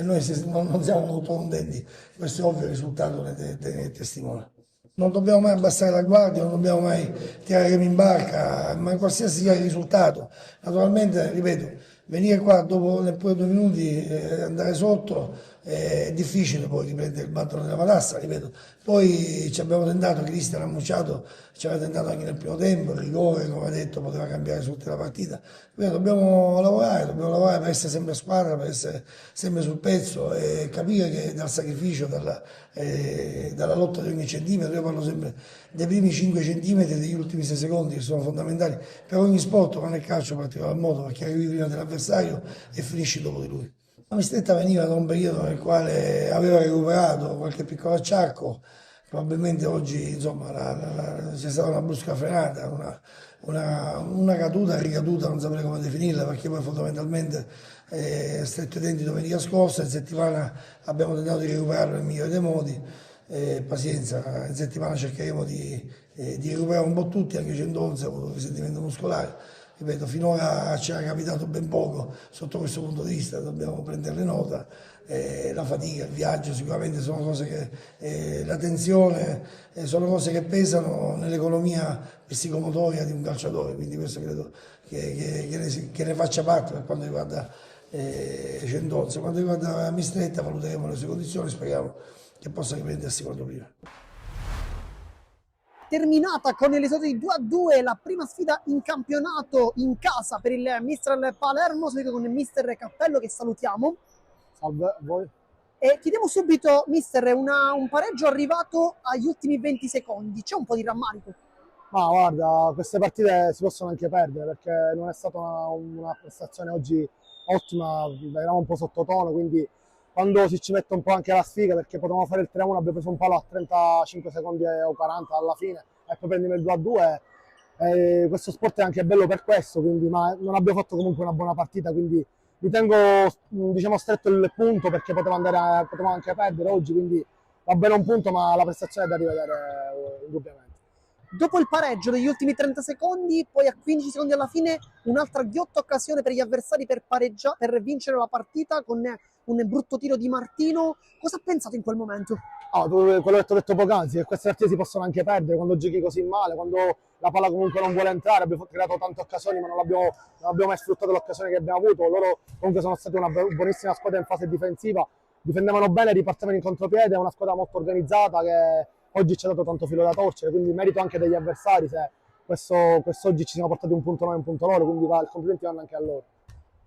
Speaker 2: noi non siamo molto contenti, questo è ovvio, il risultato ne testimonia. Non dobbiamo mai abbassare la guardia, non dobbiamo mai tirare in barca, ma qualsiasi sia il risultato. Naturalmente, ripeto, venire qua dopo neppure 2 minuti e andare sotto è difficile poi riprendere il battone della matassa, ripeto. Poi ci abbiamo tentato, Cristian ha annunciato, ci aveva tentato anche nel primo tempo, il rigore, come ha detto, poteva cambiare tutta la partita. Ripeto, dobbiamo lavorare per essere sempre a squadra, per essere sempre sul pezzo e capire che dal sacrificio, dalla lotta di ogni centimetro, io parlo sempre dei primi 5 centimetri e degli ultimi 6 secondi che sono fondamentali per ogni sport, ma nel calcio in particolar modo, perché arrivi prima dell'avversario e finisci dopo di lui. La mistretta veniva da un periodo nel quale aveva recuperato qualche piccolo acciacco, probabilmente oggi insomma, c'è stata una brusca frenata, una caduta, ricaduta, non saprei come definirla, perché poi fondamentalmente stretto i denti domenica scorsa, in settimana abbiamo tentato di recuperarlo nel migliore dei modi, pazienza, in settimana cercheremo di recuperare un po' tutti, anche 111 ha avuto risentimento muscolare. Ripeto, finora ci era capitato ben poco sotto questo punto di vista, dobbiamo prenderle nota. La fatica, il viaggio sicuramente sono cose la tensione, sono cose che pesano nell'economia psicomotoria di un calciatore, quindi questo credo che ne faccia parte per quanto riguarda Centozzo. Quanto riguarda Mistretta valuteremo le sue condizioni, speriamo che possa riprendersi quanto prima.
Speaker 3: Terminata con il risultato di 2-2 la prima sfida in campionato in casa per il Mistral Palermo, seguito con il mister Cappello che salutiamo.
Speaker 4: Salve a voi.
Speaker 3: E chiediamo subito, mister, un pareggio arrivato agli ultimi 20 secondi, c'è un po' di rammarico?
Speaker 4: Ma guarda, queste partite si possono anche perdere perché non è stata una prestazione oggi ottima, eravamo un po' sottotono, quindi quando ci mette un po' anche la sfiga, perché potevamo fare il 3-1, abbiamo preso un palo a 35 secondi o 40 alla fine e poi prendiamo il 2-2. Questo sport è anche bello per questo, quindi, ma non abbiamo fatto comunque una buona partita, quindi mi tengo diciamo, stretto il punto perché potevamo anche perdere oggi, quindi va bene un punto, ma la prestazione è da rivedere indubbiamente.
Speaker 3: Dopo il pareggio degli ultimi 30 secondi, poi a 15 secondi alla fine, un'altra ghiotta occasione per gli avversari per vincere la partita con un brutto tiro di Martino. Cosa ha pensato in quel momento?
Speaker 4: Quello che ti ho detto poc'anzi, che queste partite si possono anche perdere quando giochi così male, quando la palla comunque non vuole entrare. Abbiamo creato tante occasioni, ma non abbiamo mai sfruttato l'occasione che abbiamo avuto. Loro comunque sono stati una buonissima squadra in fase difensiva, difendevano bene, ripartivano in contropiede. È una squadra molto organizzata che oggi ci ha dato tanto filo da torcere, quindi merito anche degli avversari se quest'oggi ci siamo portati un punto noi e un punto loro, quindi i complimenti vanno anche a loro.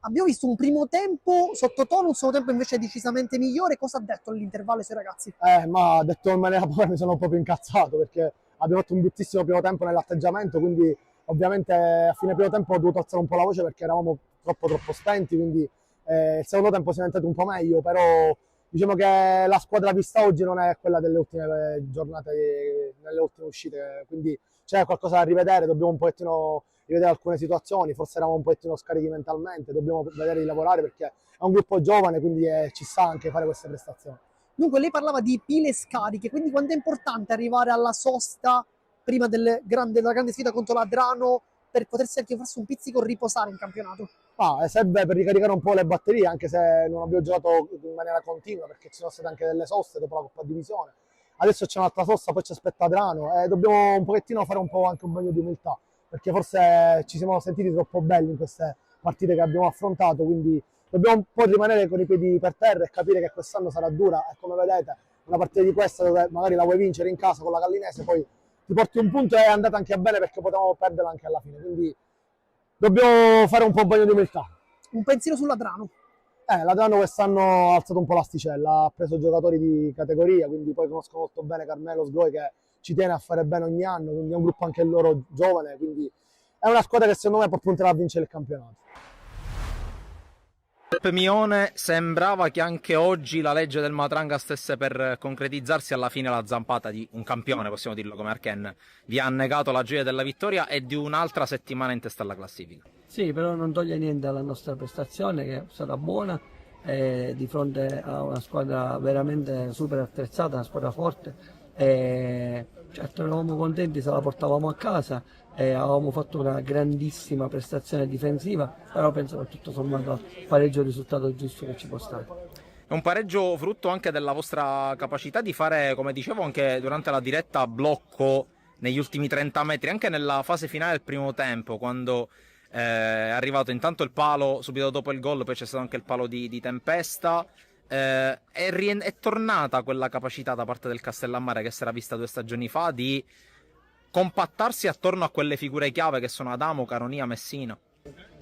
Speaker 3: Abbiamo visto un primo tempo sottotono, un secondo tempo invece decisamente migliore. Cosa ha detto all'intervallo ai suoi ragazzi?
Speaker 4: Ma detto in maniera povera mi sono proprio incazzato perché abbiamo fatto un bruttissimo primo tempo nell'atteggiamento, quindi ovviamente a fine primo tempo ho dovuto alzare un po' la voce perché eravamo troppo spenti, quindi il secondo tempo si è diventato un po' meglio, però diciamo che la squadra vista oggi non è quella delle ultime giornate, nelle ultime uscite, quindi c'è qualcosa da rivedere, dobbiamo un pochettino rivedere alcune situazioni, forse eravamo un pochettino scarichi mentalmente, dobbiamo vedere di lavorare perché è un gruppo giovane, quindi ci sa anche fare queste prestazioni.
Speaker 3: Dunque lei parlava di pile scariche, quindi quanto è importante arrivare alla sosta prima della grande sfida contro l'Adrano per potersi anche farsi un pizzico riposare in campionato?
Speaker 4: Serve per ricaricare un po' le batterie, anche se non abbiamo giocato in maniera continua perché ci sono state anche delle soste dopo la Coppa Divisione. Adesso c'è un'altra sosta, poi ci aspetta Adrano e dobbiamo un pochettino fare un po' anche un bagno di umiltà, perché forse ci siamo sentiti troppo belli in queste partite che abbiamo affrontato, quindi dobbiamo un po' rimanere con i piedi per terra e capire che quest'anno sarà dura e come vedete una partita di questa dove magari la vuoi vincere in casa con la Gallinese, poi ti porti un punto e è andata anche bene perché potevamo perderla anche alla fine, quindi dobbiamo fare un po' bagno di umiltà.
Speaker 3: Un pensiero sull'Adrano.
Speaker 4: L'Adrano quest'anno ha alzato un po' l'asticella, ha preso giocatori di categoria, quindi poi conosco molto bene Carmelo Sgoi che ci tiene a fare bene ogni anno, quindi è un gruppo anche loro giovane, quindi è una squadra che secondo me può puntare a vincere il campionato.
Speaker 5: Mione, sembrava che anche oggi la legge del Matranga stesse per concretizzarsi, alla fine la zampata di un campione, possiamo dirlo come Arken, vi ha negato la gioia della vittoria e di un'altra settimana in testa alla classifica.
Speaker 6: Sì, però non toglie niente alla nostra prestazione che è stata buona di fronte a una squadra veramente super attrezzata, una squadra forte. Certo eravamo contenti se la portavamo a casa e avevamo fatto una grandissima prestazione difensiva, però penso che tutto sommato pareggio è il risultato giusto che ci può stare.
Speaker 5: È un pareggio frutto anche della vostra capacità di fare, come dicevo anche durante la diretta, blocco negli ultimi 30 metri, anche nella fase finale del primo tempo, quando è arrivato intanto il palo subito dopo il gol, poi c'è stato anche il palo di Tempesta. È tornata quella capacità da parte del Castellammare che si era vista 2 stagioni fa di compattarsi attorno a quelle figure chiave che sono Adamo, Caronia, Messina.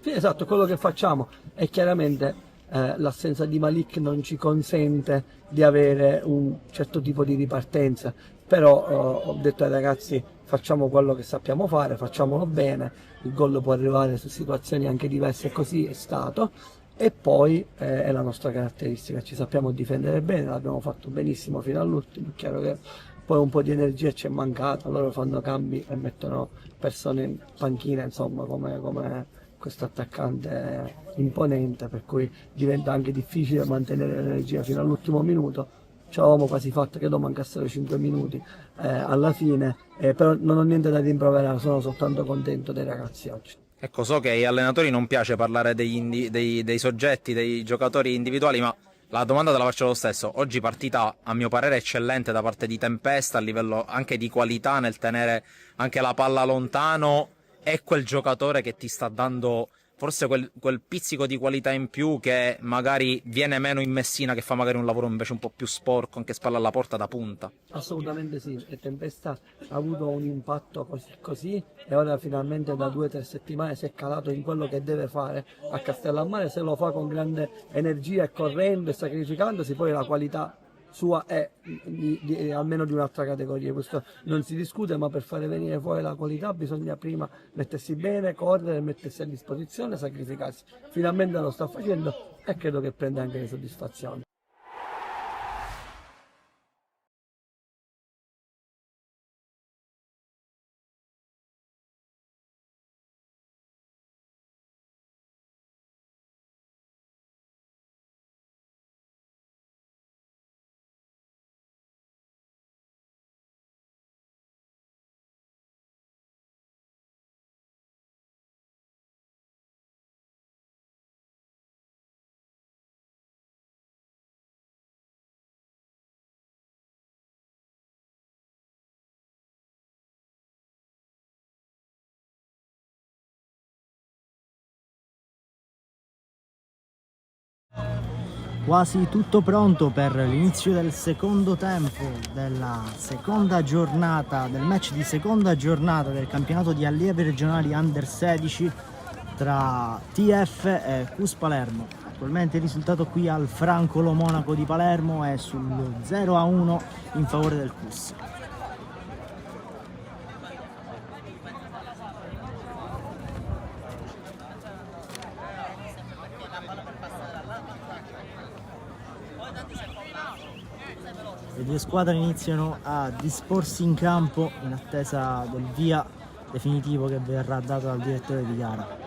Speaker 6: Sì, esatto, quello che facciamo è chiaramente l'assenza di Malik non ci consente di avere un certo tipo di ripartenza, però ho detto ai ragazzi facciamo quello che sappiamo fare, facciamolo bene, il gol può arrivare su situazioni anche diverse, così è stato. E poi è la nostra caratteristica, ci sappiamo difendere bene, l'abbiamo fatto benissimo fino all'ultimo, è chiaro che poi un po' di energia ci è mancata, loro fanno cambi e mettono persone in panchina, insomma, come questo attaccante imponente, per cui diventa anche difficile mantenere l'energia fino all'ultimo minuto. Ci avevamo quasi fatto che mancassero 5 minuti alla fine, però non ho niente da rimproverare, sono soltanto contento dei ragazzi oggi.
Speaker 5: Ecco, so che agli allenatori non piace parlare dei soggetti, dei giocatori individuali, ma la domanda te la faccio lo stesso. Oggi partita, a mio parere, eccellente da parte di Tempesta, a livello anche di qualità nel tenere anche la palla lontano. È quel giocatore che ti sta dando forse quel pizzico di qualità in più che magari viene meno in Messina, che fa magari un lavoro invece un po' più sporco, anche spalla alla porta da punta.
Speaker 6: Assolutamente sì, e Tempesta ha avuto un impatto così e ora finalmente da 2 o 3 settimane si è calato in quello che deve fare a Castellammare, se lo fa con grande energia e correndo e sacrificandosi, poi la qualità sua è almeno di un'altra categoria, questo non si discute, ma per fare venire fuori la qualità bisogna prima mettersi bene, correre, mettersi a disposizione, sacrificarsi. Finalmente lo sta facendo e credo che prenda anche le soddisfazioni.
Speaker 1: quasi tutto pronto per l'inizio del secondo tempo della seconda giornata, del match di seconda giornata del campionato di allievi regionali Under 16 tra TF e CUS Palermo. Attualmente il risultato qui al Francolo Monaco di Palermo è sullo 0-1 in favore del CUS. Le due squadre iniziano a disporsi in campo in attesa del via definitivo che verrà dato dal direttore di gara.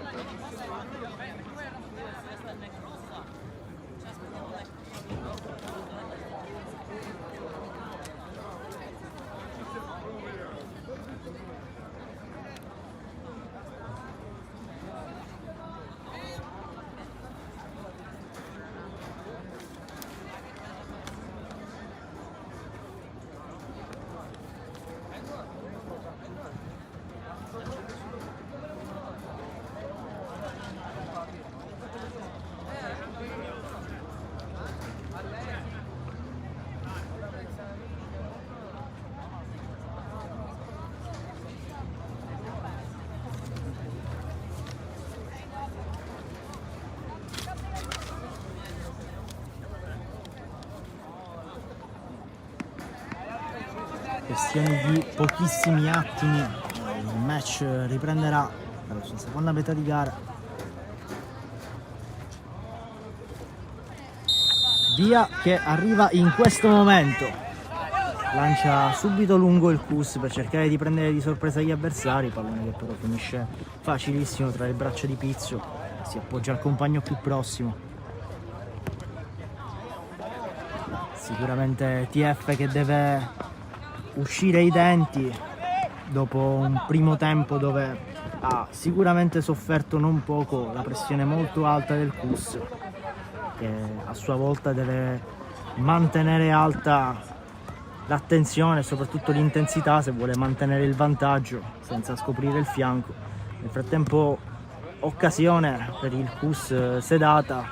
Speaker 1: Questione di pochissimi attimi, il match riprenderà per la sua seconda metà di gara. Via che arriva in questo momento, lancia subito lungo il CUS per cercare di prendere di sorpresa gli avversari, pallone che però finisce facilissimo tra le braccia di Pizzo, si appoggia al compagno più prossimo. Sicuramente TF che deve uscire i denti dopo un primo tempo dove ha sicuramente sofferto non poco la pressione molto alta del CUS, che a sua volta deve mantenere alta l'attenzione e soprattutto l'intensità se vuole mantenere il vantaggio senza scoprire il fianco. Nel frattempo occasione per il CUS sedata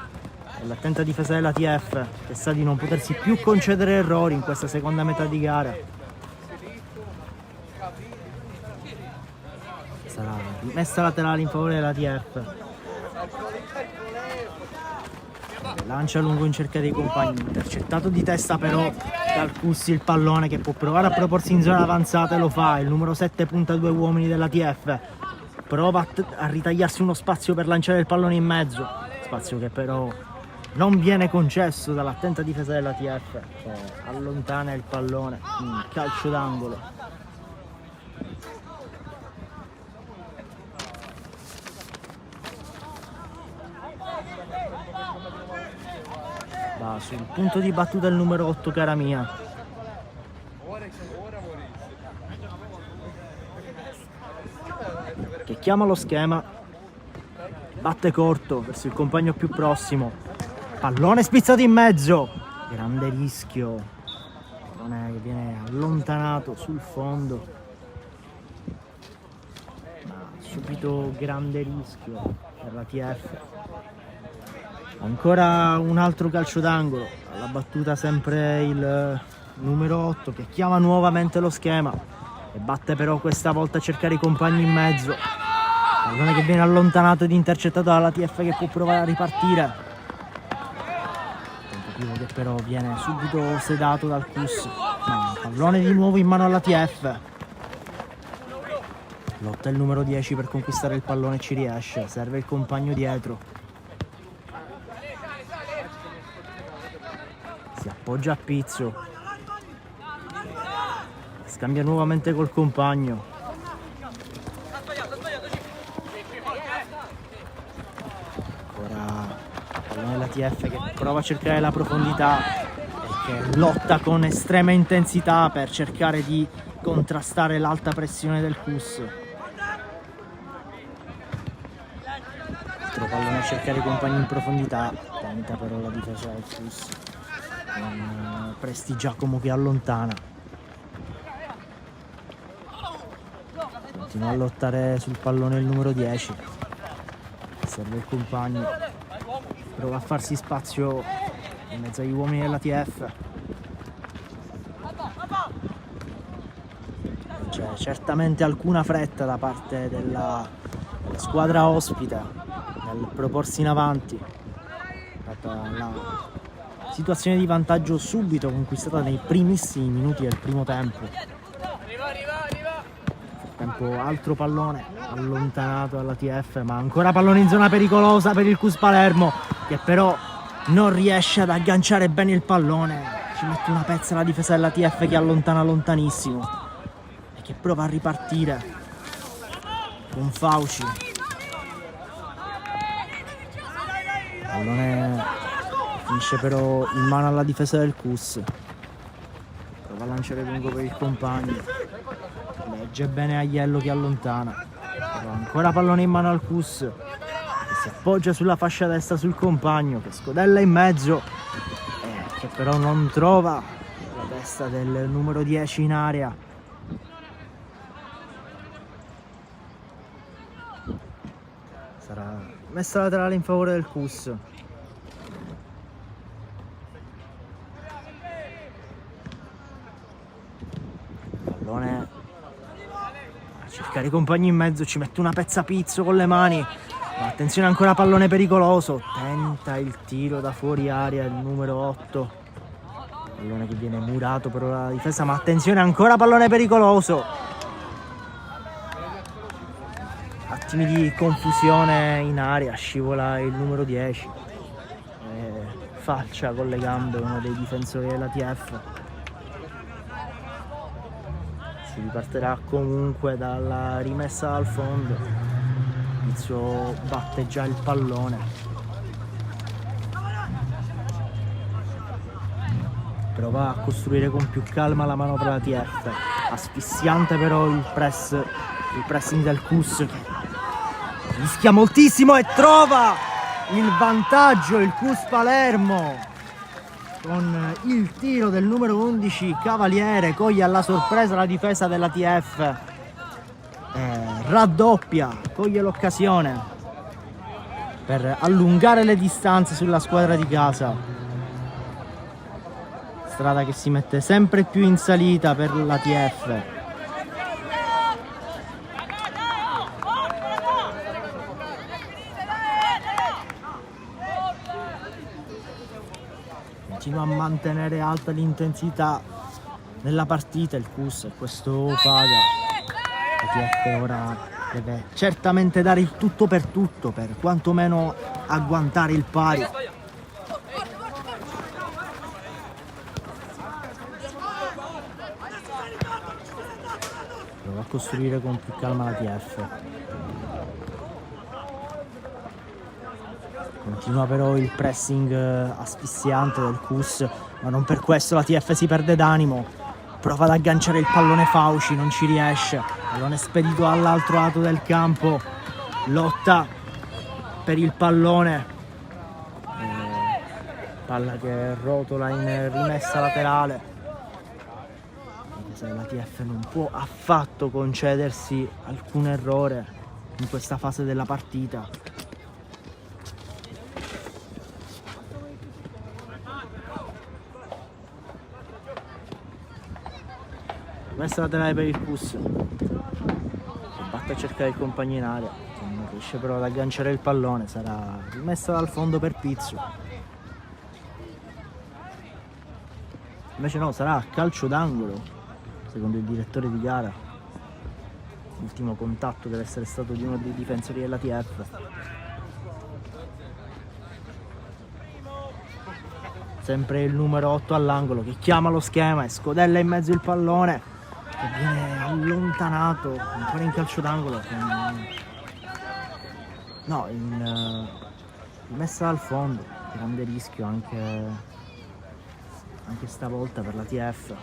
Speaker 1: e l'attenta difesa della TF che sa di non potersi più concedere errori in questa seconda metà di gara. Sarà rimessa laterale in favore della TF. Lancia lungo in cerca dei compagni, intercettato di testa però dal CUS il pallone che può provare a proporsi in zona avanzata e lo fa. Il numero 7 punta due uomini della TF, prova a ritagliarsi uno spazio per lanciare il pallone in mezzo, spazio che però non viene concesso dall'attenta difesa della TF che allontana il pallone in calcio d'angolo. Va sul punto di battuta il numero 8 Caramia, che chiama lo schema, batte corto verso il compagno più prossimo, pallone spizzato in mezzo, grande rischio, pallone che viene allontanato sul fondo, ma subito grande rischio per la TF. Ancora un altro calcio d'angolo, alla battuta sempre il numero 8 che chiama nuovamente lo schema e batte però questa volta a cercare i compagni in mezzo, pallone che viene allontanato ed intercettato dalla TF che può provare a ripartire, tentativo che però viene subito sedato dal CUS, ma pallone di nuovo in mano alla TF, lotta il numero 10 per conquistare il pallone e ci riesce, serve il compagno dietro. Si appoggia a Pizzo, scambia nuovamente col compagno, ancora pallone della TF che prova a cercare la profondità e che lotta con estrema intensità per cercare di contrastare l'alta pressione del CUS. Altro pallone a cercare i compagni in profondità, tenta però la difesa del CUS con Presti Giacomo che allontana, continua a lottare sul pallone il numero 10, serve il compagno, prova a farsi spazio in mezzo agli uomini della TF. C'è certamente alcuna fretta da parte della squadra ospite nel proporsi in avanti, data la situazione di vantaggio subito conquistata nei primissimi minuti del primo tempo. Altro pallone allontanato dalla TF, ma ancora pallone in zona pericolosa per il Cus Palermo, che però non riesce ad agganciare bene il pallone. Ci mette una pezza la difesa della TF, che allontana lontanissimo e che prova a ripartire con Fauci. Pallone finisce però in mano alla difesa del Cus. Prova a lanciare lungo per il compagno, legge bene Aiello che allontana, però ancora pallone in mano al Cus, che si appoggia sulla fascia destra sul compagno, che scodella in mezzo, che però non trova la testa del numero 10 in area. Sarà messa laterale in favore del Cus. Pallone a cercare i compagni in mezzo, ci mette una pezza Pizzo con le mani, ma attenzione, ancora pallone pericoloso, tenta il tiro da fuori area il numero 8, pallone che viene murato per la difesa, ma attenzione, ancora pallone pericoloso. Attimi di confusione in area, scivola il numero 10 e falcia con le gambe uno dei difensori della TF. Si ripartirà comunque dalla rimessa al fondo. Pizzo batte già il pallone, prova a costruire con più calma la manovra della TF. Asfissiante però il pressing del Cus, che rischia moltissimo e trova il vantaggio il Cus Palermo con il tiro del numero 11 Cavaliere. Coglie alla sorpresa la difesa della TF, raddoppia, coglie l'occasione per allungare le distanze sulla squadra di casa. Strada che si mette sempre più in salita per la TF. Continua a mantenere alta l'intensità nella partita il Cus, e questo paga. La TF ora deve certamente dare il tutto per quantomeno agguantare il pari. Prova a costruire con più calma la TF. Continua però il pressing asfissiante del Cus, ma non per questo la TF si perde d'animo. Prova ad agganciare il pallone Fauci, non ci riesce. Pallone spedito all'altro lato del campo. Lotta per il pallone. Palla che rotola in rimessa laterale. La TF non può affatto concedersi alcun errore in questa fase della partita. Messa laterale per il Cus, batte a cercare il compagno in area, non riesce però ad agganciare il pallone. Sarà rimessa dal fondo per Pizzo, invece no, sarà a calcio d'angolo secondo il direttore di gara. L'ultimo contatto deve essere stato di uno dei difensori della TF. Sempre il numero 8 all'angolo che chiama lo schema e scodella in mezzo il pallone, che viene allontanato ancora in calcio d'angolo in rimessa dal fondo. Grande rischio anche stavolta per la TF.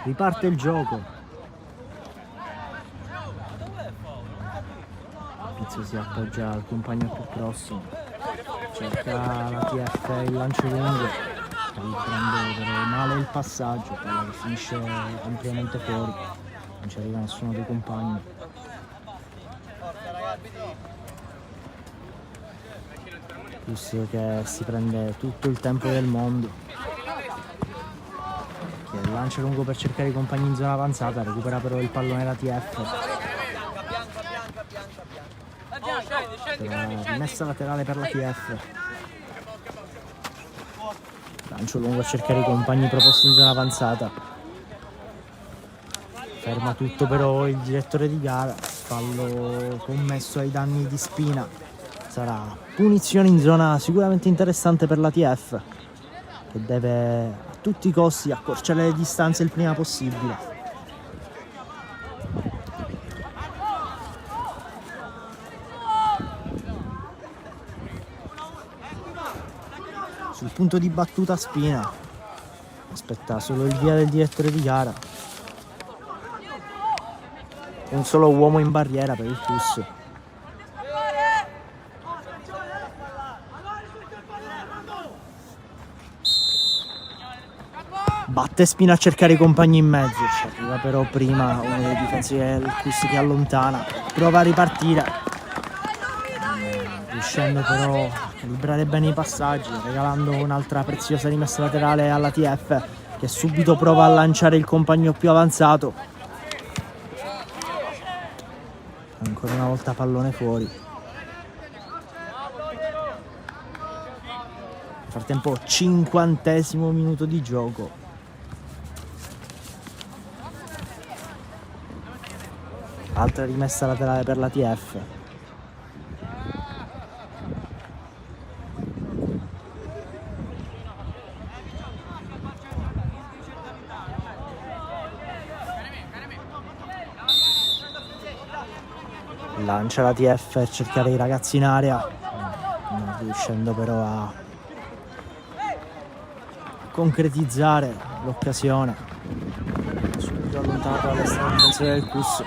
Speaker 1: Riparte il gioco. Pizzo si appoggia al compagno più prossimo. cerca la TF il lancio lungo, calibrando però male il passaggio, palla che finisce ampiamente fuori, non ci arriva nessuno dei compagni. Plus che si prende tutto il tempo del mondo, che lancia lungo per cercare i compagni in zona avanzata, recupera però il pallone la TF. Rimessa laterale per la TF. Lancio lungo a cercare i compagni proposti in zona avanzata. Ferma tutto però il direttore di gara, fallo commesso ai danni di Spina. Sarà punizione in zona sicuramente interessante per la TF, che deve a tutti i costi accorciare le distanze il prima possibile. Sul punto di battuta Spina, aspetta solo il via del direttore di gara. Un solo uomo in barriera per il Cus. Batte Spina a cercare i compagni in mezzo, ci arriva però prima uno dei difensori del Cus che allontana, prova a ripartire, riuscendo però a calibrare bene i passaggi, regalando un'altra preziosa rimessa laterale alla TF, che subito prova a lanciare il compagno più avanzato. Ancora una volta pallone fuori. Nel frattempo 50° minuto di gioco. Altra rimessa laterale per la TF. Lancia la TF per cercare i ragazzi in area, non riuscendo però a concretizzare l'occasione. Subito allontanato dall'esterno difensore del Cus. Il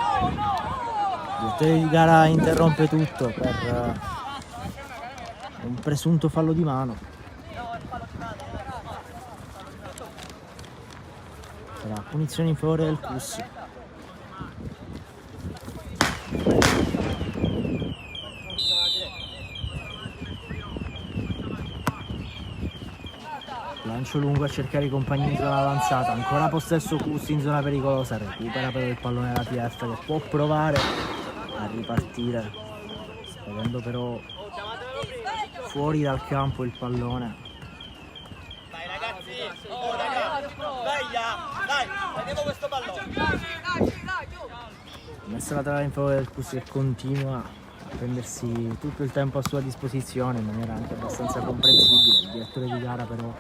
Speaker 1: direttore di gara interrompe tutto per un presunto fallo di mano. Sarà punizione in favore del Cus. Lancio lungo a cercare i compagni in zona avanzata, ancora possesso Cus in zona pericolosa, recupera però il pallone della TF, che può provare a ripartire, vedendo però fuori dal campo il pallone.
Speaker 7: Dai ragazzi, dai, prendiamo questo pallone.
Speaker 1: Messa laterale in favore del Cus, che continua a prendersi tutto il tempo a sua disposizione in maniera anche abbastanza comprensibile. Il direttore di gara però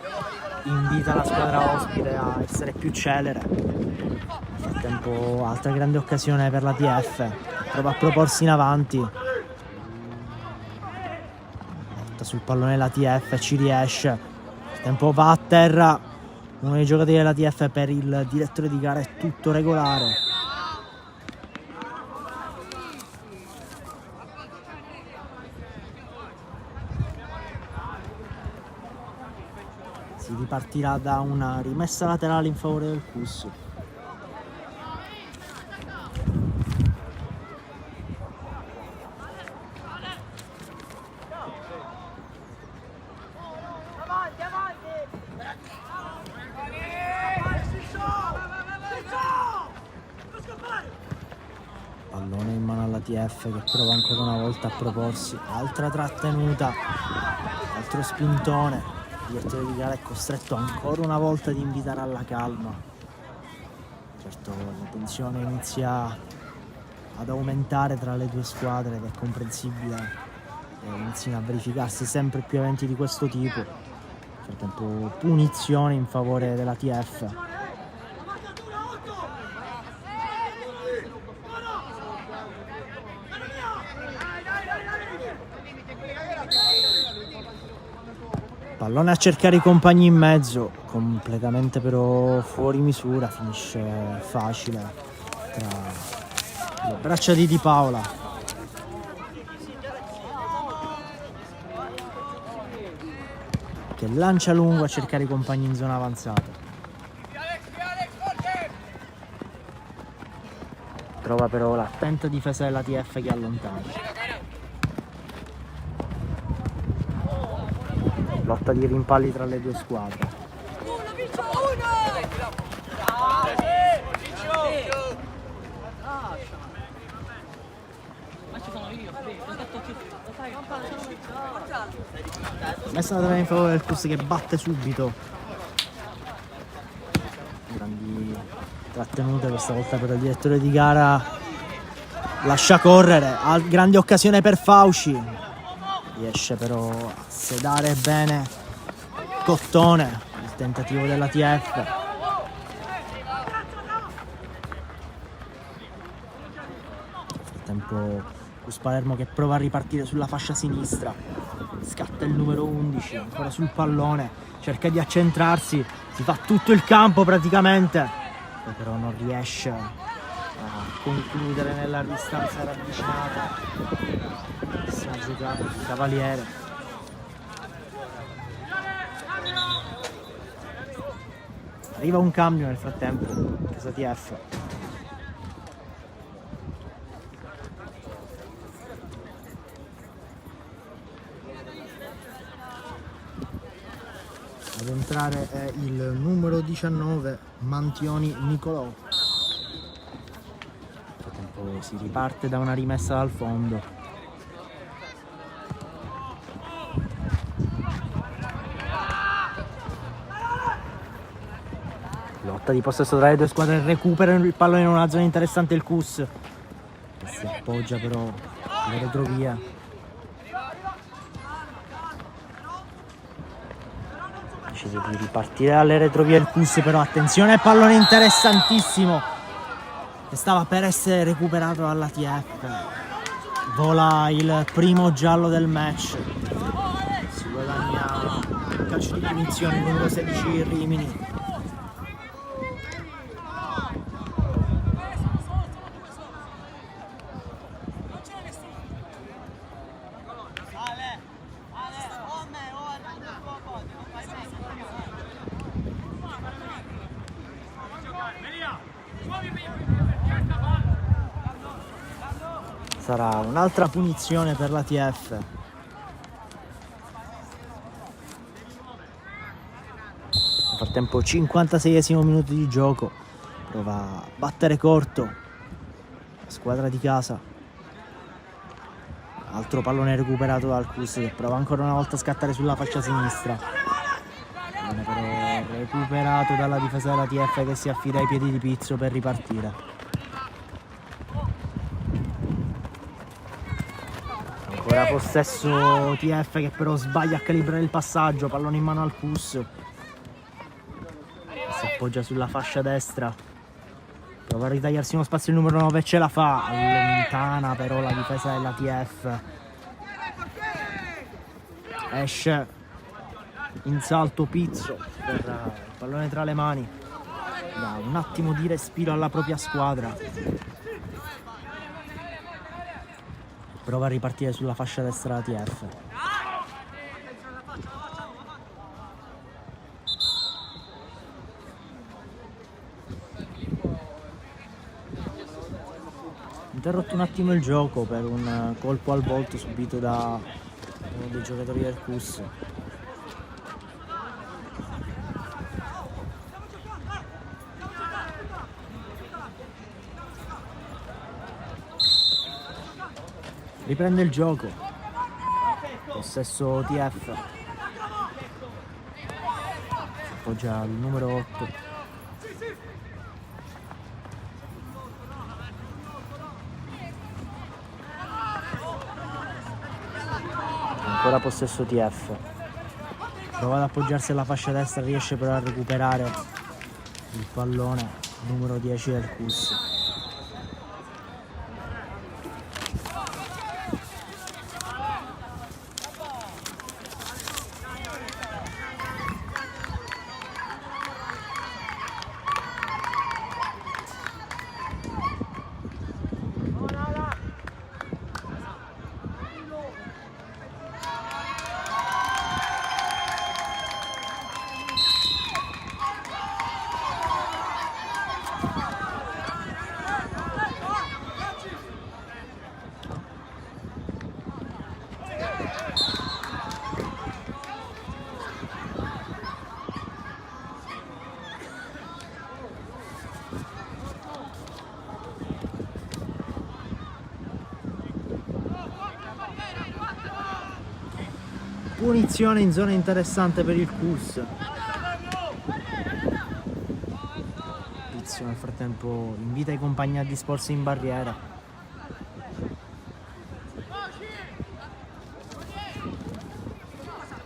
Speaker 1: invita la squadra ospite a essere più celere. Nel frattempo altra grande occasione per la TF, prova a proporsi in avanti, metta sul pallone la TF, ci riesce. Il tempo va a terra uno dei giocatori della TF, per il direttore di gara è tutto regolare. Si ripartirà da una rimessa laterale in favore del Cus. Pallone in mano alla TF, che prova ancora una volta a proporsi. Altra trattenuta, altro spintone. Il direttore di gara è costretto ancora una volta ad invitare alla calma. Certo, la tensione inizia ad aumentare tra le due squadre, ed è comprensibile che inizino a verificarsi sempre più eventi di questo tipo. Nel frattempo punizione in favore della TF. Pallone a cercare i compagni in mezzo, completamente però fuori misura, finisce facile tra le braccia di Di Paola. che lancia lungo a cercare i compagni in zona avanzata. Trova però l'attenta difesa della TF che allontana. Lotta di rimpalli tra le due squadre. Messa la trave in favore del Cus che batte subito. Grandi trattenute questa volta per il direttore di gara. Lascia correre, ha grande occasione per Fauci. Riesce però a sedare bene Cottone. Il tentativo della TF. Nel frattempo Cus Palermo che prova a ripartire sulla fascia sinistra. Scatta il numero 11, ancora sul pallone, cerca di accentrarsi, si fa tutto il campo praticamente, poi però non riesce a concludere nella distanza ravvicinata. Si è giocato il Cavaliere. Arriva un cambio nel frattempo, casa TF. Ad entrare è il numero 19 Mantioni Nicolò. Nel frattempo si riparte da una rimessa dal fondo. Lotta di possesso tra le due squadre, recupera il pallone in una zona interessante il Cus. Che si appoggia però alle retrovie. Decide di ripartire dalle retrovie il Cus, però attenzione, pallone interessantissimo che stava per essere recuperato dalla TF. Vola il primo giallo del match, si guadagna il calcio di punizione, il numero 16 Rimini. Sarà un'altra punizione per la TF. Nel frattempo 56esimo minuto di gioco. Prova a battere corto la squadra di casa. Altro pallone recuperato dal Cus che prova ancora una volta a scattare sulla fascia sinistra. Pallone però recuperato dalla difesa della TF che si affida ai piedi di Pizzo per ripartire. Ancora possesso TF che però sbaglia a calibrare il passaggio, pallone in mano al Cus. Si appoggia sulla fascia destra. Prova a ritagliarsi uno spazio il numero 9 e ce la fa. Allontana però la difesa della TF. Esce in salto Pizzo per il pallone tra le mani. Dà un attimo di respiro alla propria squadra. Prova a ripartire sulla fascia destra della TF. Interrotto un attimo il gioco per un colpo al volto subito da uno dei giocatori del Cus. Riprende il gioco. Possesso TF. Si appoggia al numero 8. Ancora possesso TF. Prova ad appoggiarsi alla fascia destra, riesce però a recuperare il pallone numero 10 del Cus. punizione in zona interessante per il Cus. Pizzo nel frattempo invita i compagni a disporsi in barriera.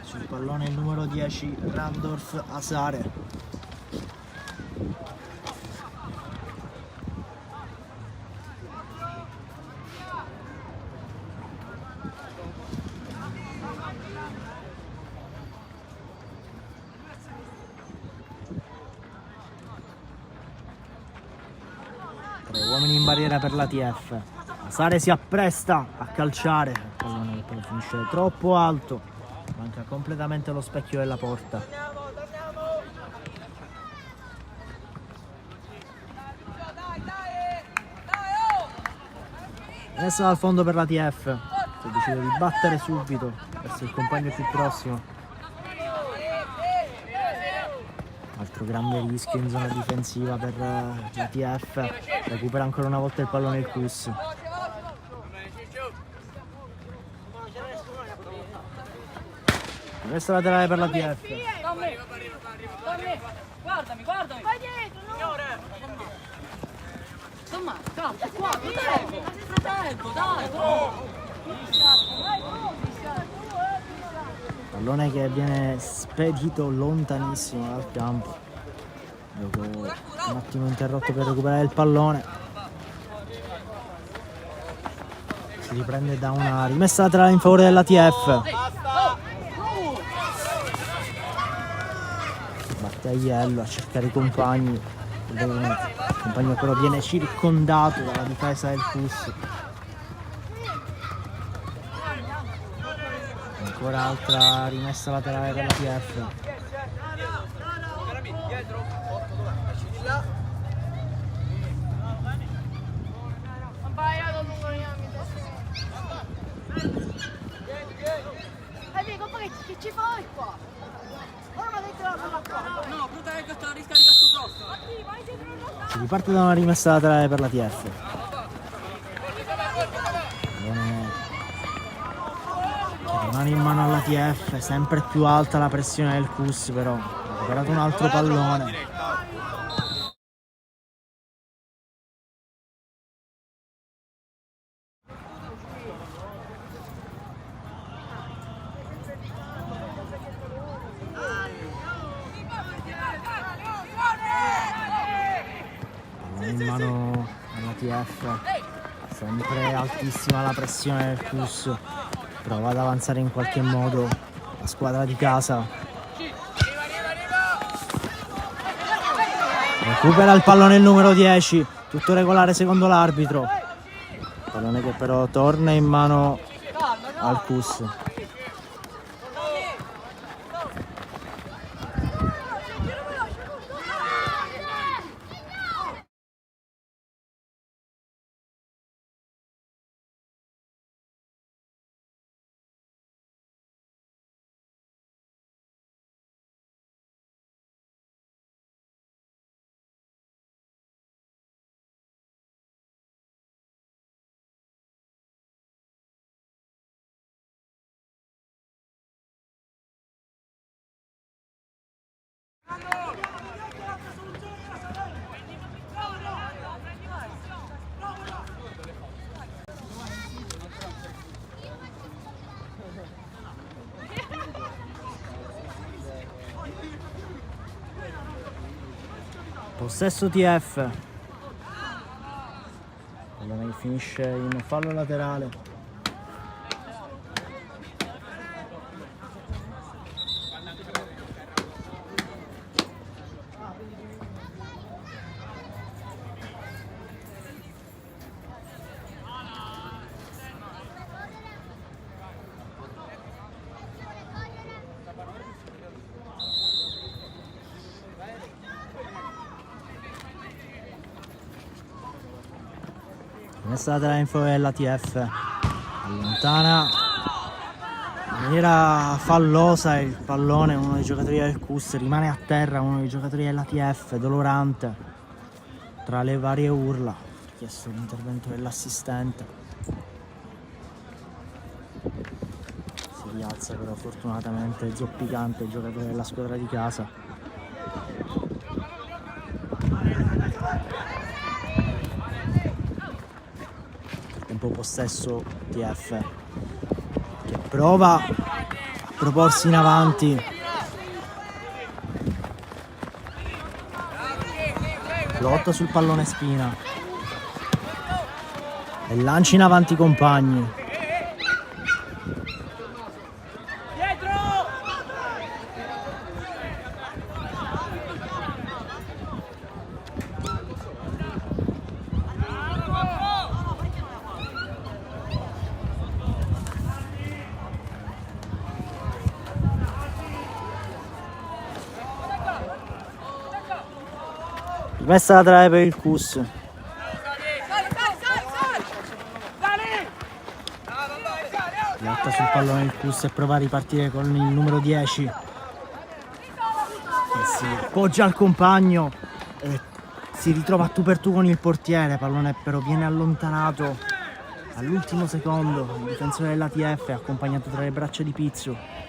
Speaker 1: Sul pallone il numero 10 Randolph Asare. Uomini in barriera per l'ATF. Asare si appresta a calciare. Il pallone che poi finisce troppo alto. Manca completamente lo specchio della porta. Messa dal fondo per l'ATF. Che decide di battere subito verso il compagno più prossimo. Altro grande rischio in zona difensiva per l'ATF. Recupera ancora una volta il pallone il Cus. Rimessa laterale per l'ATF.
Speaker 8: Guardami, guardami. Vai dietro, no? Insomma, calma, qua, fratello, dai.
Speaker 1: Pallone che viene spedito lontanissimo dal campo. Dopo un attimo interrotto per recuperare il pallone. Si riprende da una rimessa laterale in favore dell'ATF. Batte Aiello a cercare i compagni. Il compagno però viene circondato dalla difesa del Cus. Ancora altra rimessa laterale per l'ATF.
Speaker 8: Che ci fai qua? Ora mi ha detto la qua. No, brutta che sta riscarica sto grosso.
Speaker 1: Si riparte da una rimessa laterale per l'ATF. Rimane in mano all'ATF, sempre più alta la pressione del Cus, però ha recuperato un altro pallone. Pallone in mano all'ATF, sempre altissima la pressione del Cus. Prova ad avanzare in qualche modo la squadra di casa. Recupera il pallone il numero 10, tutto regolare secondo l'arbitro. Pallone che però torna in mano al Cus. Possesso TF. Pallone che finisce in fallo laterale. Messa laterale in favore dell'ATF, allontana in maniera fallosa il pallone uno dei giocatori del Cus, rimane a terra uno dei giocatori dell'ATF, dolorante tra le varie urla, ha chiesto l'intervento dell'assistente. Si piazza, però fortunatamente zoppicante, giocatore della squadra di casa. Tempo possesso TF che prova a proporsi in avanti. Lotta sul pallone Spina e lancia in avanti i compagni. Rimessa laterale per il Cus. Lotta sul pallone il Cus e prova a ripartire con il numero 10. Che si appoggia al compagno e si ritrova a tu per tu con il portiere. Pallone però viene allontanato all'ultimo secondo. Il difensore della TF è accompagnato tra le braccia di Pizzo.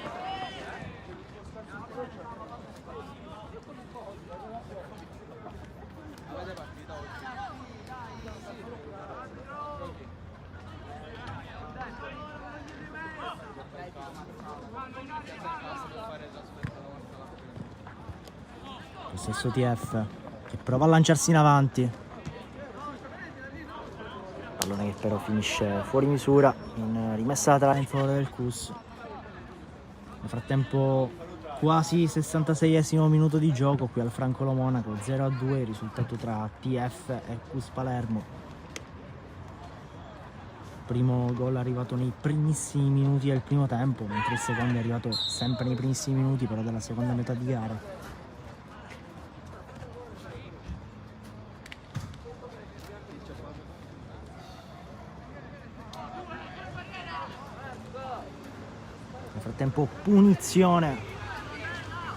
Speaker 1: Lo stesso TF che prova a lanciarsi in avanti. Pallone che però finisce fuori misura in rimessa laterale in favore del Cus. Nel frattempo quasi 66esimo minuto di gioco qui al Francolo Monaco, 0-2 il risultato tra TF e Cus Palermo. Primo gol arrivato nei primissimi minuti del primo tempo, mentre il secondo è arrivato sempre nei primissimi minuti però della seconda metà di gara. Nel frattempo punizione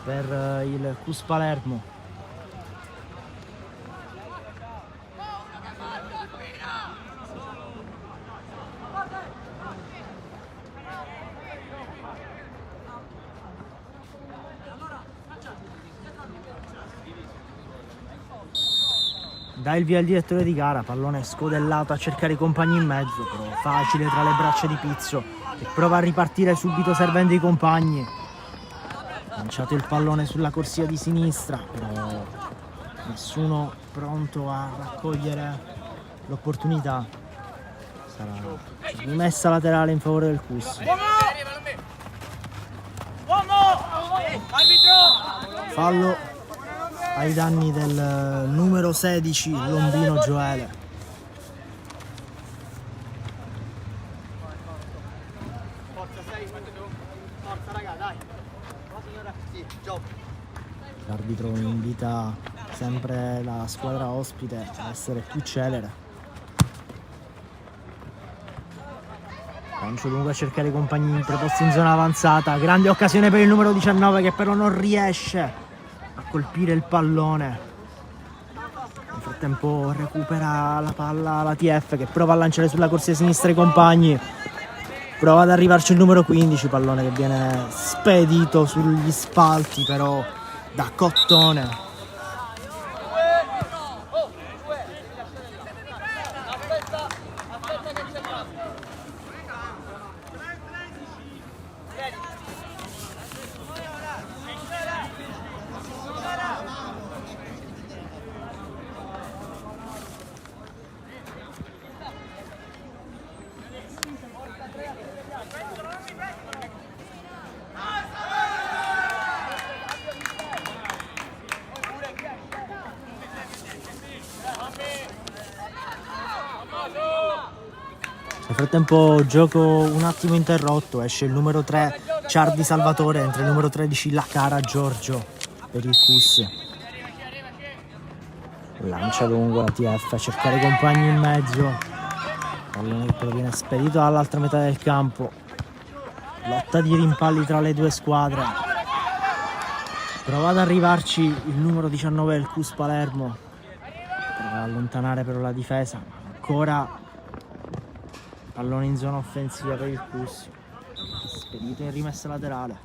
Speaker 1: per il Cus Palermo. Dà il via al direttore di gara, pallone scodellato a cercare i compagni in mezzo, però facile tra le braccia di Pizzo che prova a ripartire subito servendo i compagni. Lanciato il pallone sulla corsia di sinistra, però nessuno pronto a raccogliere l'opportunità. Sarà rimessa laterale in favore del Cus. Fallo ai danni del numero 16, Lombino Gioele. L'arbitro invita sempre la squadra ospite a essere più celere. Lancio lungo a cercare i compagni preposti in zona avanzata. Grande occasione per il numero 19 che però non riesce a colpire il pallone. Nel frattempo recupera la palla la TF che prova a lanciare sulla corsia sinistra i compagni. Prova ad arrivarci il numero 15, pallone che viene spedito sugli spalti però da Cottone. Nel frattempo gioco un attimo interrotto, esce il numero 3 Ciardi Salvatore, entra il numero 13 La Cara Giorgio per il Cus. Lancia lungo la TF a cercare i compagni in mezzo, pallone che però viene spedito dall'altra metà del campo. Lotta di rimpalli tra le due squadre, prova ad arrivarci il numero 19 del Cus Palermo, prova ad allontanare però la difesa, ancora pallone in zona offensiva per il Cus. spedito in rimessa laterale.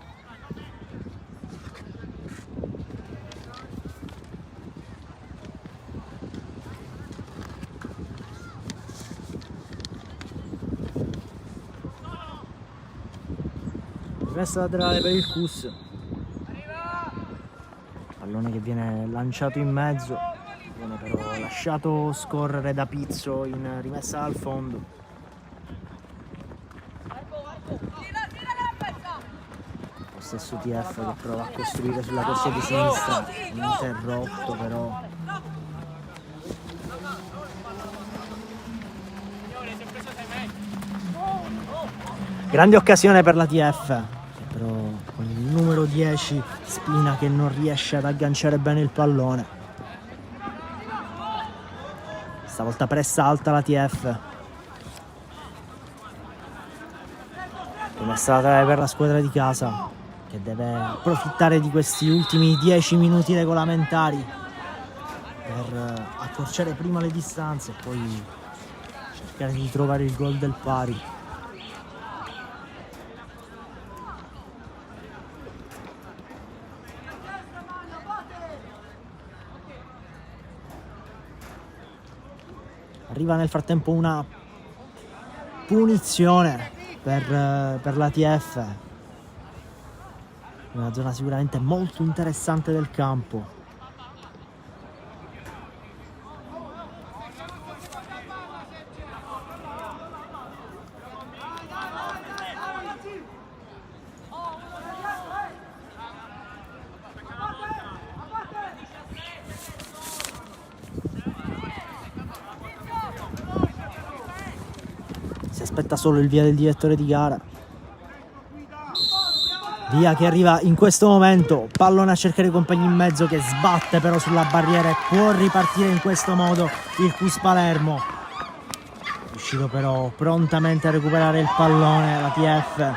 Speaker 1: Rimessa laterale per il Cus. Pallone che viene lanciato in mezzo, viene però lasciato scorrere da Pizzo in rimessa al fondo. Lo stesso TF che prova a costruire sulla corsia di sinistra, interrotto però. Grande occasione per la TF, che però con il numero 10 Spina che non riesce ad agganciare bene il pallone. Stavolta pressa alta la TF. Rimessa laterale per la squadra di casa, che deve approfittare di questi ultimi 10 minuti regolamentari per accorciare prima le distanze e poi cercare di trovare il gol del pari. Arriva nel frattempo una punizione per la TF, una zona sicuramente molto interessante del campo. Si aspetta solo il via del direttore di gara. Via che arriva in questo momento, pallone a cercare i compagni in mezzo, che sbatte però sulla barriera e può ripartire in questo modo il Cus Palermo. Riuscito però prontamente a recuperare il pallone la TF.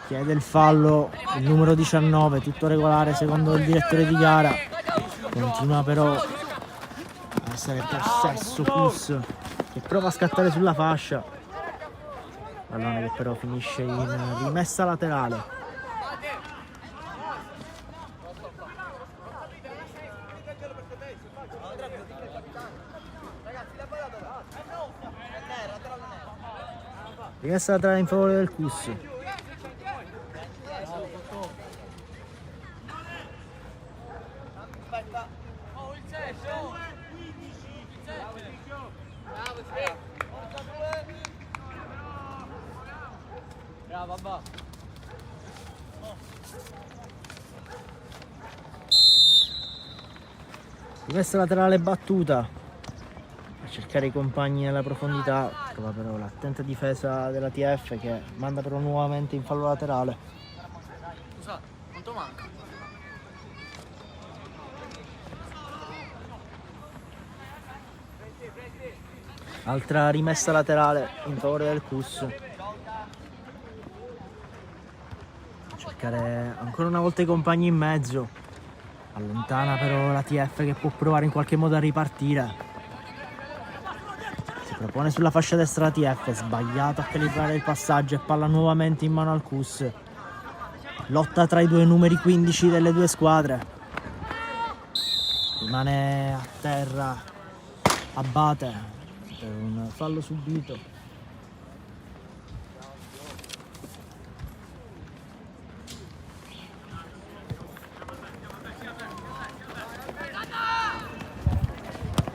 Speaker 1: Chiede il fallo il numero 19, tutto regolare secondo il direttore di gara. Continua però a essere possesso Cus, che prova a scattare sulla fascia. Pallone che però finisce in rimessa laterale. Rimessa laterale in favore del Cus. Rimessa laterale battuta a cercare i compagni nella profondità, trova però l'attenta difesa della TF che manda però nuovamente in fallo laterale.
Speaker 7: Scusa, quanto manca?
Speaker 1: Altra rimessa laterale in favore del Cus. Cercare ancora una volta i compagni in mezzo. Allontana però la TF che può provare in qualche modo a ripartire. Si propone sulla fascia destra la TF, sbagliato a calibrare il passaggio e palla nuovamente in mano al Cus. Lotta tra i due numeri 15 delle due squadre. Rimane a terra Abate per un fallo subito.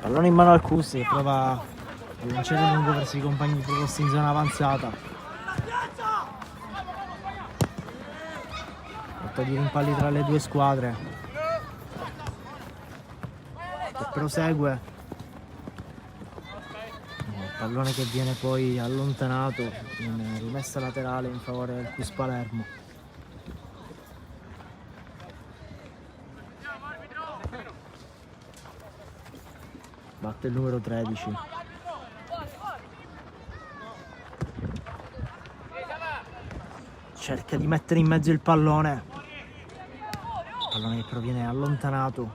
Speaker 1: Pallone in mano al Cus che prova a lanciare lungo verso i compagni proposti in zona avanzata. Lotta di rimpalli tra le due squadre. Che prosegue. Il pallone che viene poi allontanato in rimessa laterale in favore del Cus Palermo. Batte il numero 13. Cerca di mettere in mezzo il pallone. Il pallone che proviene allontanato.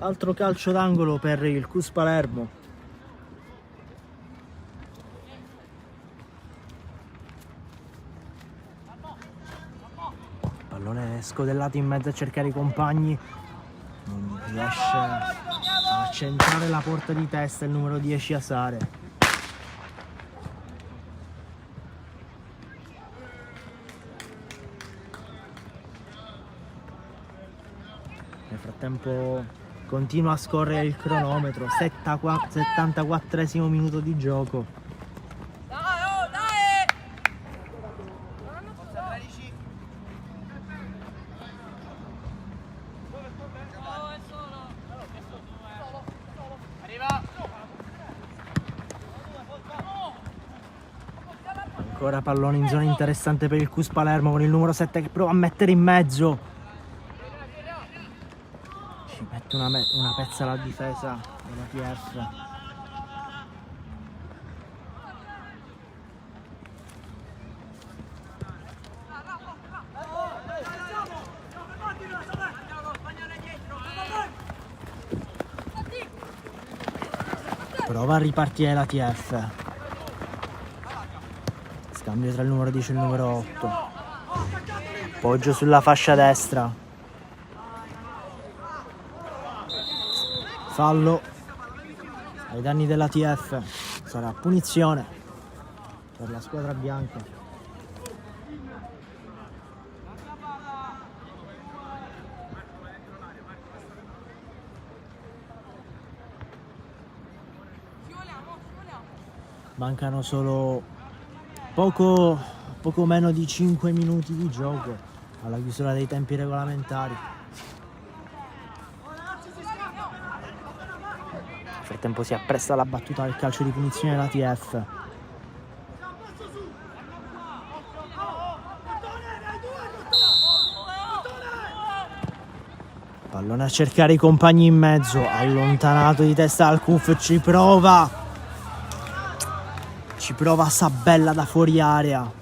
Speaker 1: Altro calcio d'angolo per il CUS Palermo. Pallone scodellato in mezzo a cercare i compagni, non riesce a centrare la porta di testa il numero 10 Asare. Nel frattempo continua a scorrere il cronometro, 74esimo minuto di gioco. Ancora pallone in zona interessante per il CUS Palermo con il numero 7 che prova a mettere in mezzo. Ci mette una pezza alla difesa della TF. Prova a ripartire la TF. Scambio tra il numero 10 e il numero 8. Poggio sulla fascia destra. Fallo ai danni della TF. Sarà punizione per la squadra bianca. Mancano solo poco meno di 5 minuti di gioco alla chiusura dei tempi regolamentari. Nel frattempo si appresta la battuta del calcio di punizione della TF. Pallone a cercare i compagni in mezzo, allontanato di testa dal CUF, ci prova Sabella da fuori area, non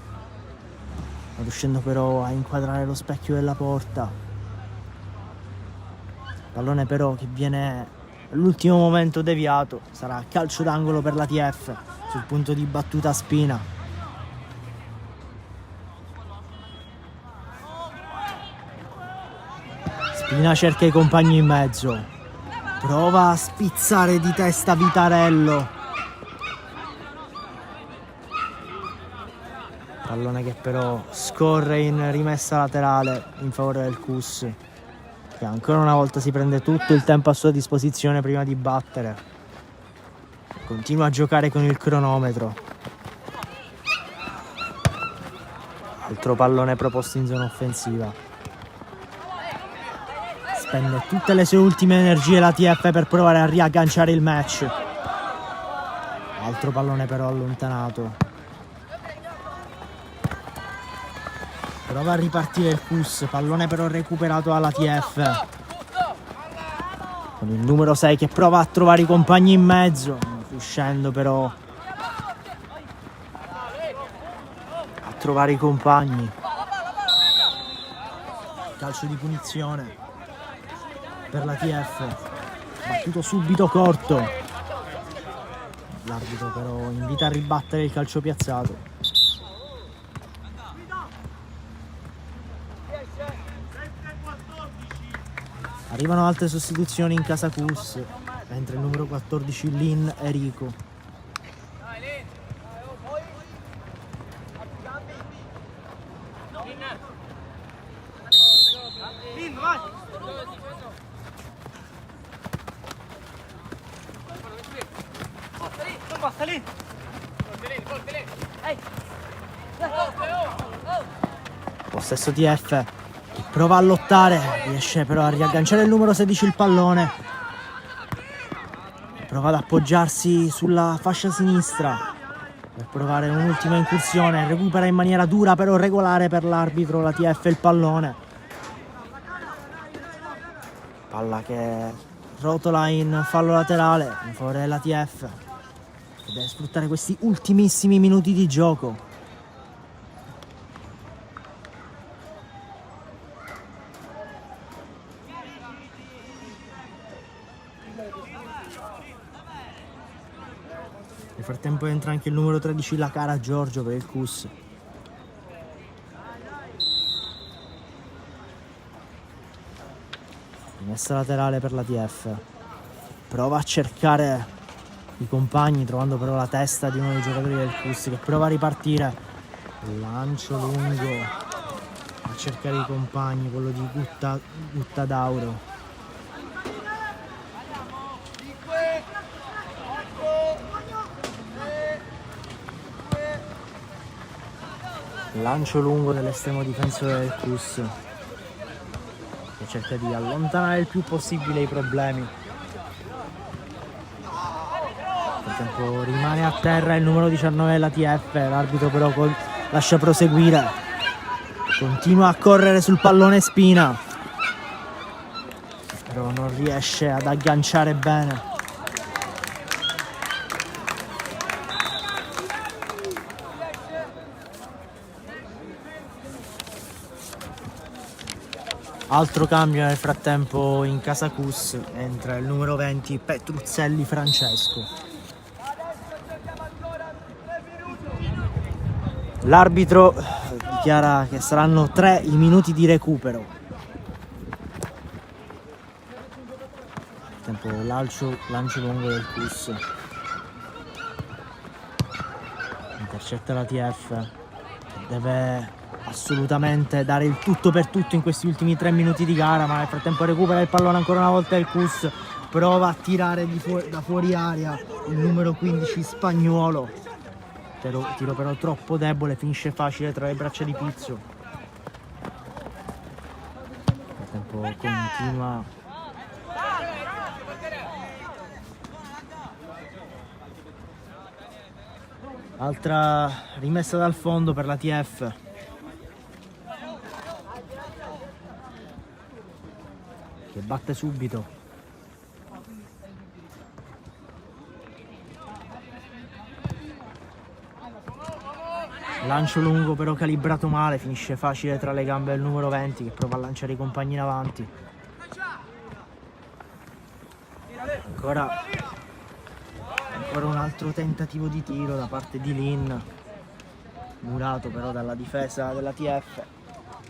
Speaker 1: riuscendo però a inquadrare lo specchio della porta. Pallone però che viene all'ultimo momento deviato, sarà calcio d'angolo per la TF sul punto di battuta Spina. Spina cerca i compagni in mezzo, prova a spizzare di testa Vitarello. Pallone che però scorre in rimessa laterale in favore del CUS, che ancora una volta si prende tutto il tempo a sua disposizione prima di battere. Continua a giocare con il cronometro. Altro pallone proposto in zona offensiva. Spende tutte le sue ultime energie la TF per provare a riagganciare il match. Altro pallone però allontanato. Prova a ripartire il CUS, pallone però recuperato dalla TF. Con il numero 6 che prova a trovare i compagni in mezzo, riuscendo però a trovare i compagni. Calcio di punizione per la TF, battuto subito corto. L'arbitro però invita a ribattere il calcio piazzato. Arrivano altre sostituzioni in casa CUS, mentre il numero 14 Lin e Rico. Possesso TF che prova a lottare, riesce però a riagganciare il numero 16 il pallone. Prova ad appoggiarsi sulla fascia sinistra per provare un'ultima incursione, recupera in maniera dura però regolare per l'arbitro la TF il pallone. Palla che rotola in fallo laterale in favore della TF, che deve sfruttare questi ultimissimi minuti di gioco. Nel frattempo entra anche il numero 13, la Cara Giorgio per il CUS. Rimessa laterale per la TF. Prova a cercare i compagni, trovando però la testa di uno dei giocatori del CUS che prova a ripartire. Lancio lungo a cercare i compagni, quello di Guttadauro. Lancio lungo dell'estremo difensore del CUS che cerca di allontanare il più possibile i problemi. Nel frattempo rimane a terra il numero 19 della TF, l'arbitro però lascia proseguire, continua a correre sul pallone Spina, però non riesce ad agganciare bene. Altro cambio nel frattempo in casa CUS, entra il numero 20 Petruzzelli Francesco. L'arbitro dichiara che saranno 3 i minuti di recupero. Tempo lancio lungo del CUS. Intercetta la TF, deve assolutamente dare il tutto per tutto in questi ultimi 3 minuti di gara, ma nel frattempo recupera il pallone ancora una volta il CUS, prova a tirare da fuori area il numero 15 Spagnuolo, tiro però troppo debole, finisce facile tra le braccia di Pizzo. Nel frattempo continua altra rimessa dal fondo per la TF. Che batte subito. Lancio lungo però calibrato male, finisce facile tra le gambe del numero 20 che prova a lanciare i compagni in avanti. Ancora un altro tentativo di tiro da parte di Lin, murato però dalla difesa della TF.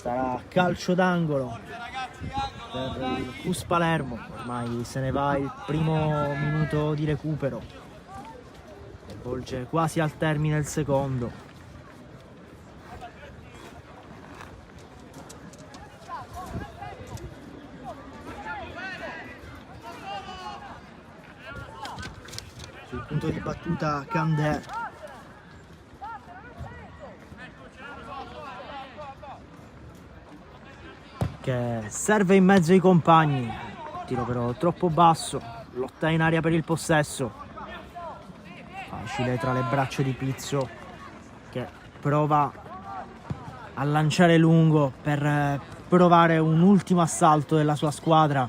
Speaker 1: Sarà calcio d'angolo per il CUS Palermo, ormai se ne va il primo minuto di recupero, volge quasi al termine il secondo. Sul punto di battuta Candè, che serve in mezzo ai compagni, tiro però troppo basso, lotta in aria per il possesso, facile tra le braccia di Pizzo che prova a lanciare lungo per provare un ultimo assalto della sua squadra.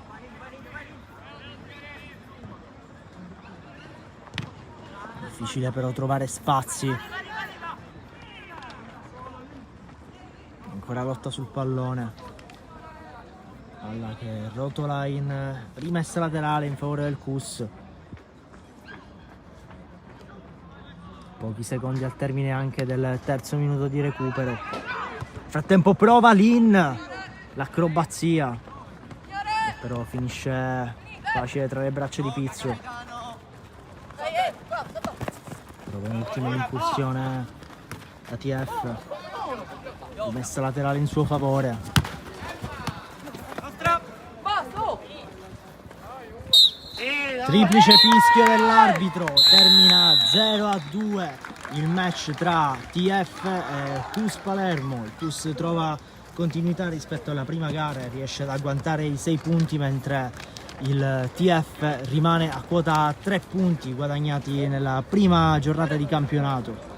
Speaker 1: Difficile però trovare spazi. Ancora lotta sul pallone. Palla che rotola in rimessa laterale in favore del CUS. Pochi secondi al termine anche del terzo minuto di recupero. Nel frattempo prova Lin l'acrobazia, però finisce facile tra le braccia di Pizzo. Prova un'ultima impulsione la TF, rimessa laterale in suo favore. Triplice fischio dell'arbitro, termina 0-2 il match tra TF e CUS Palermo. Il CUS trova continuità rispetto alla prima gara e riesce ad agguantare i 6 punti, mentre il TF rimane a quota 3 punti guadagnati nella prima giornata di campionato.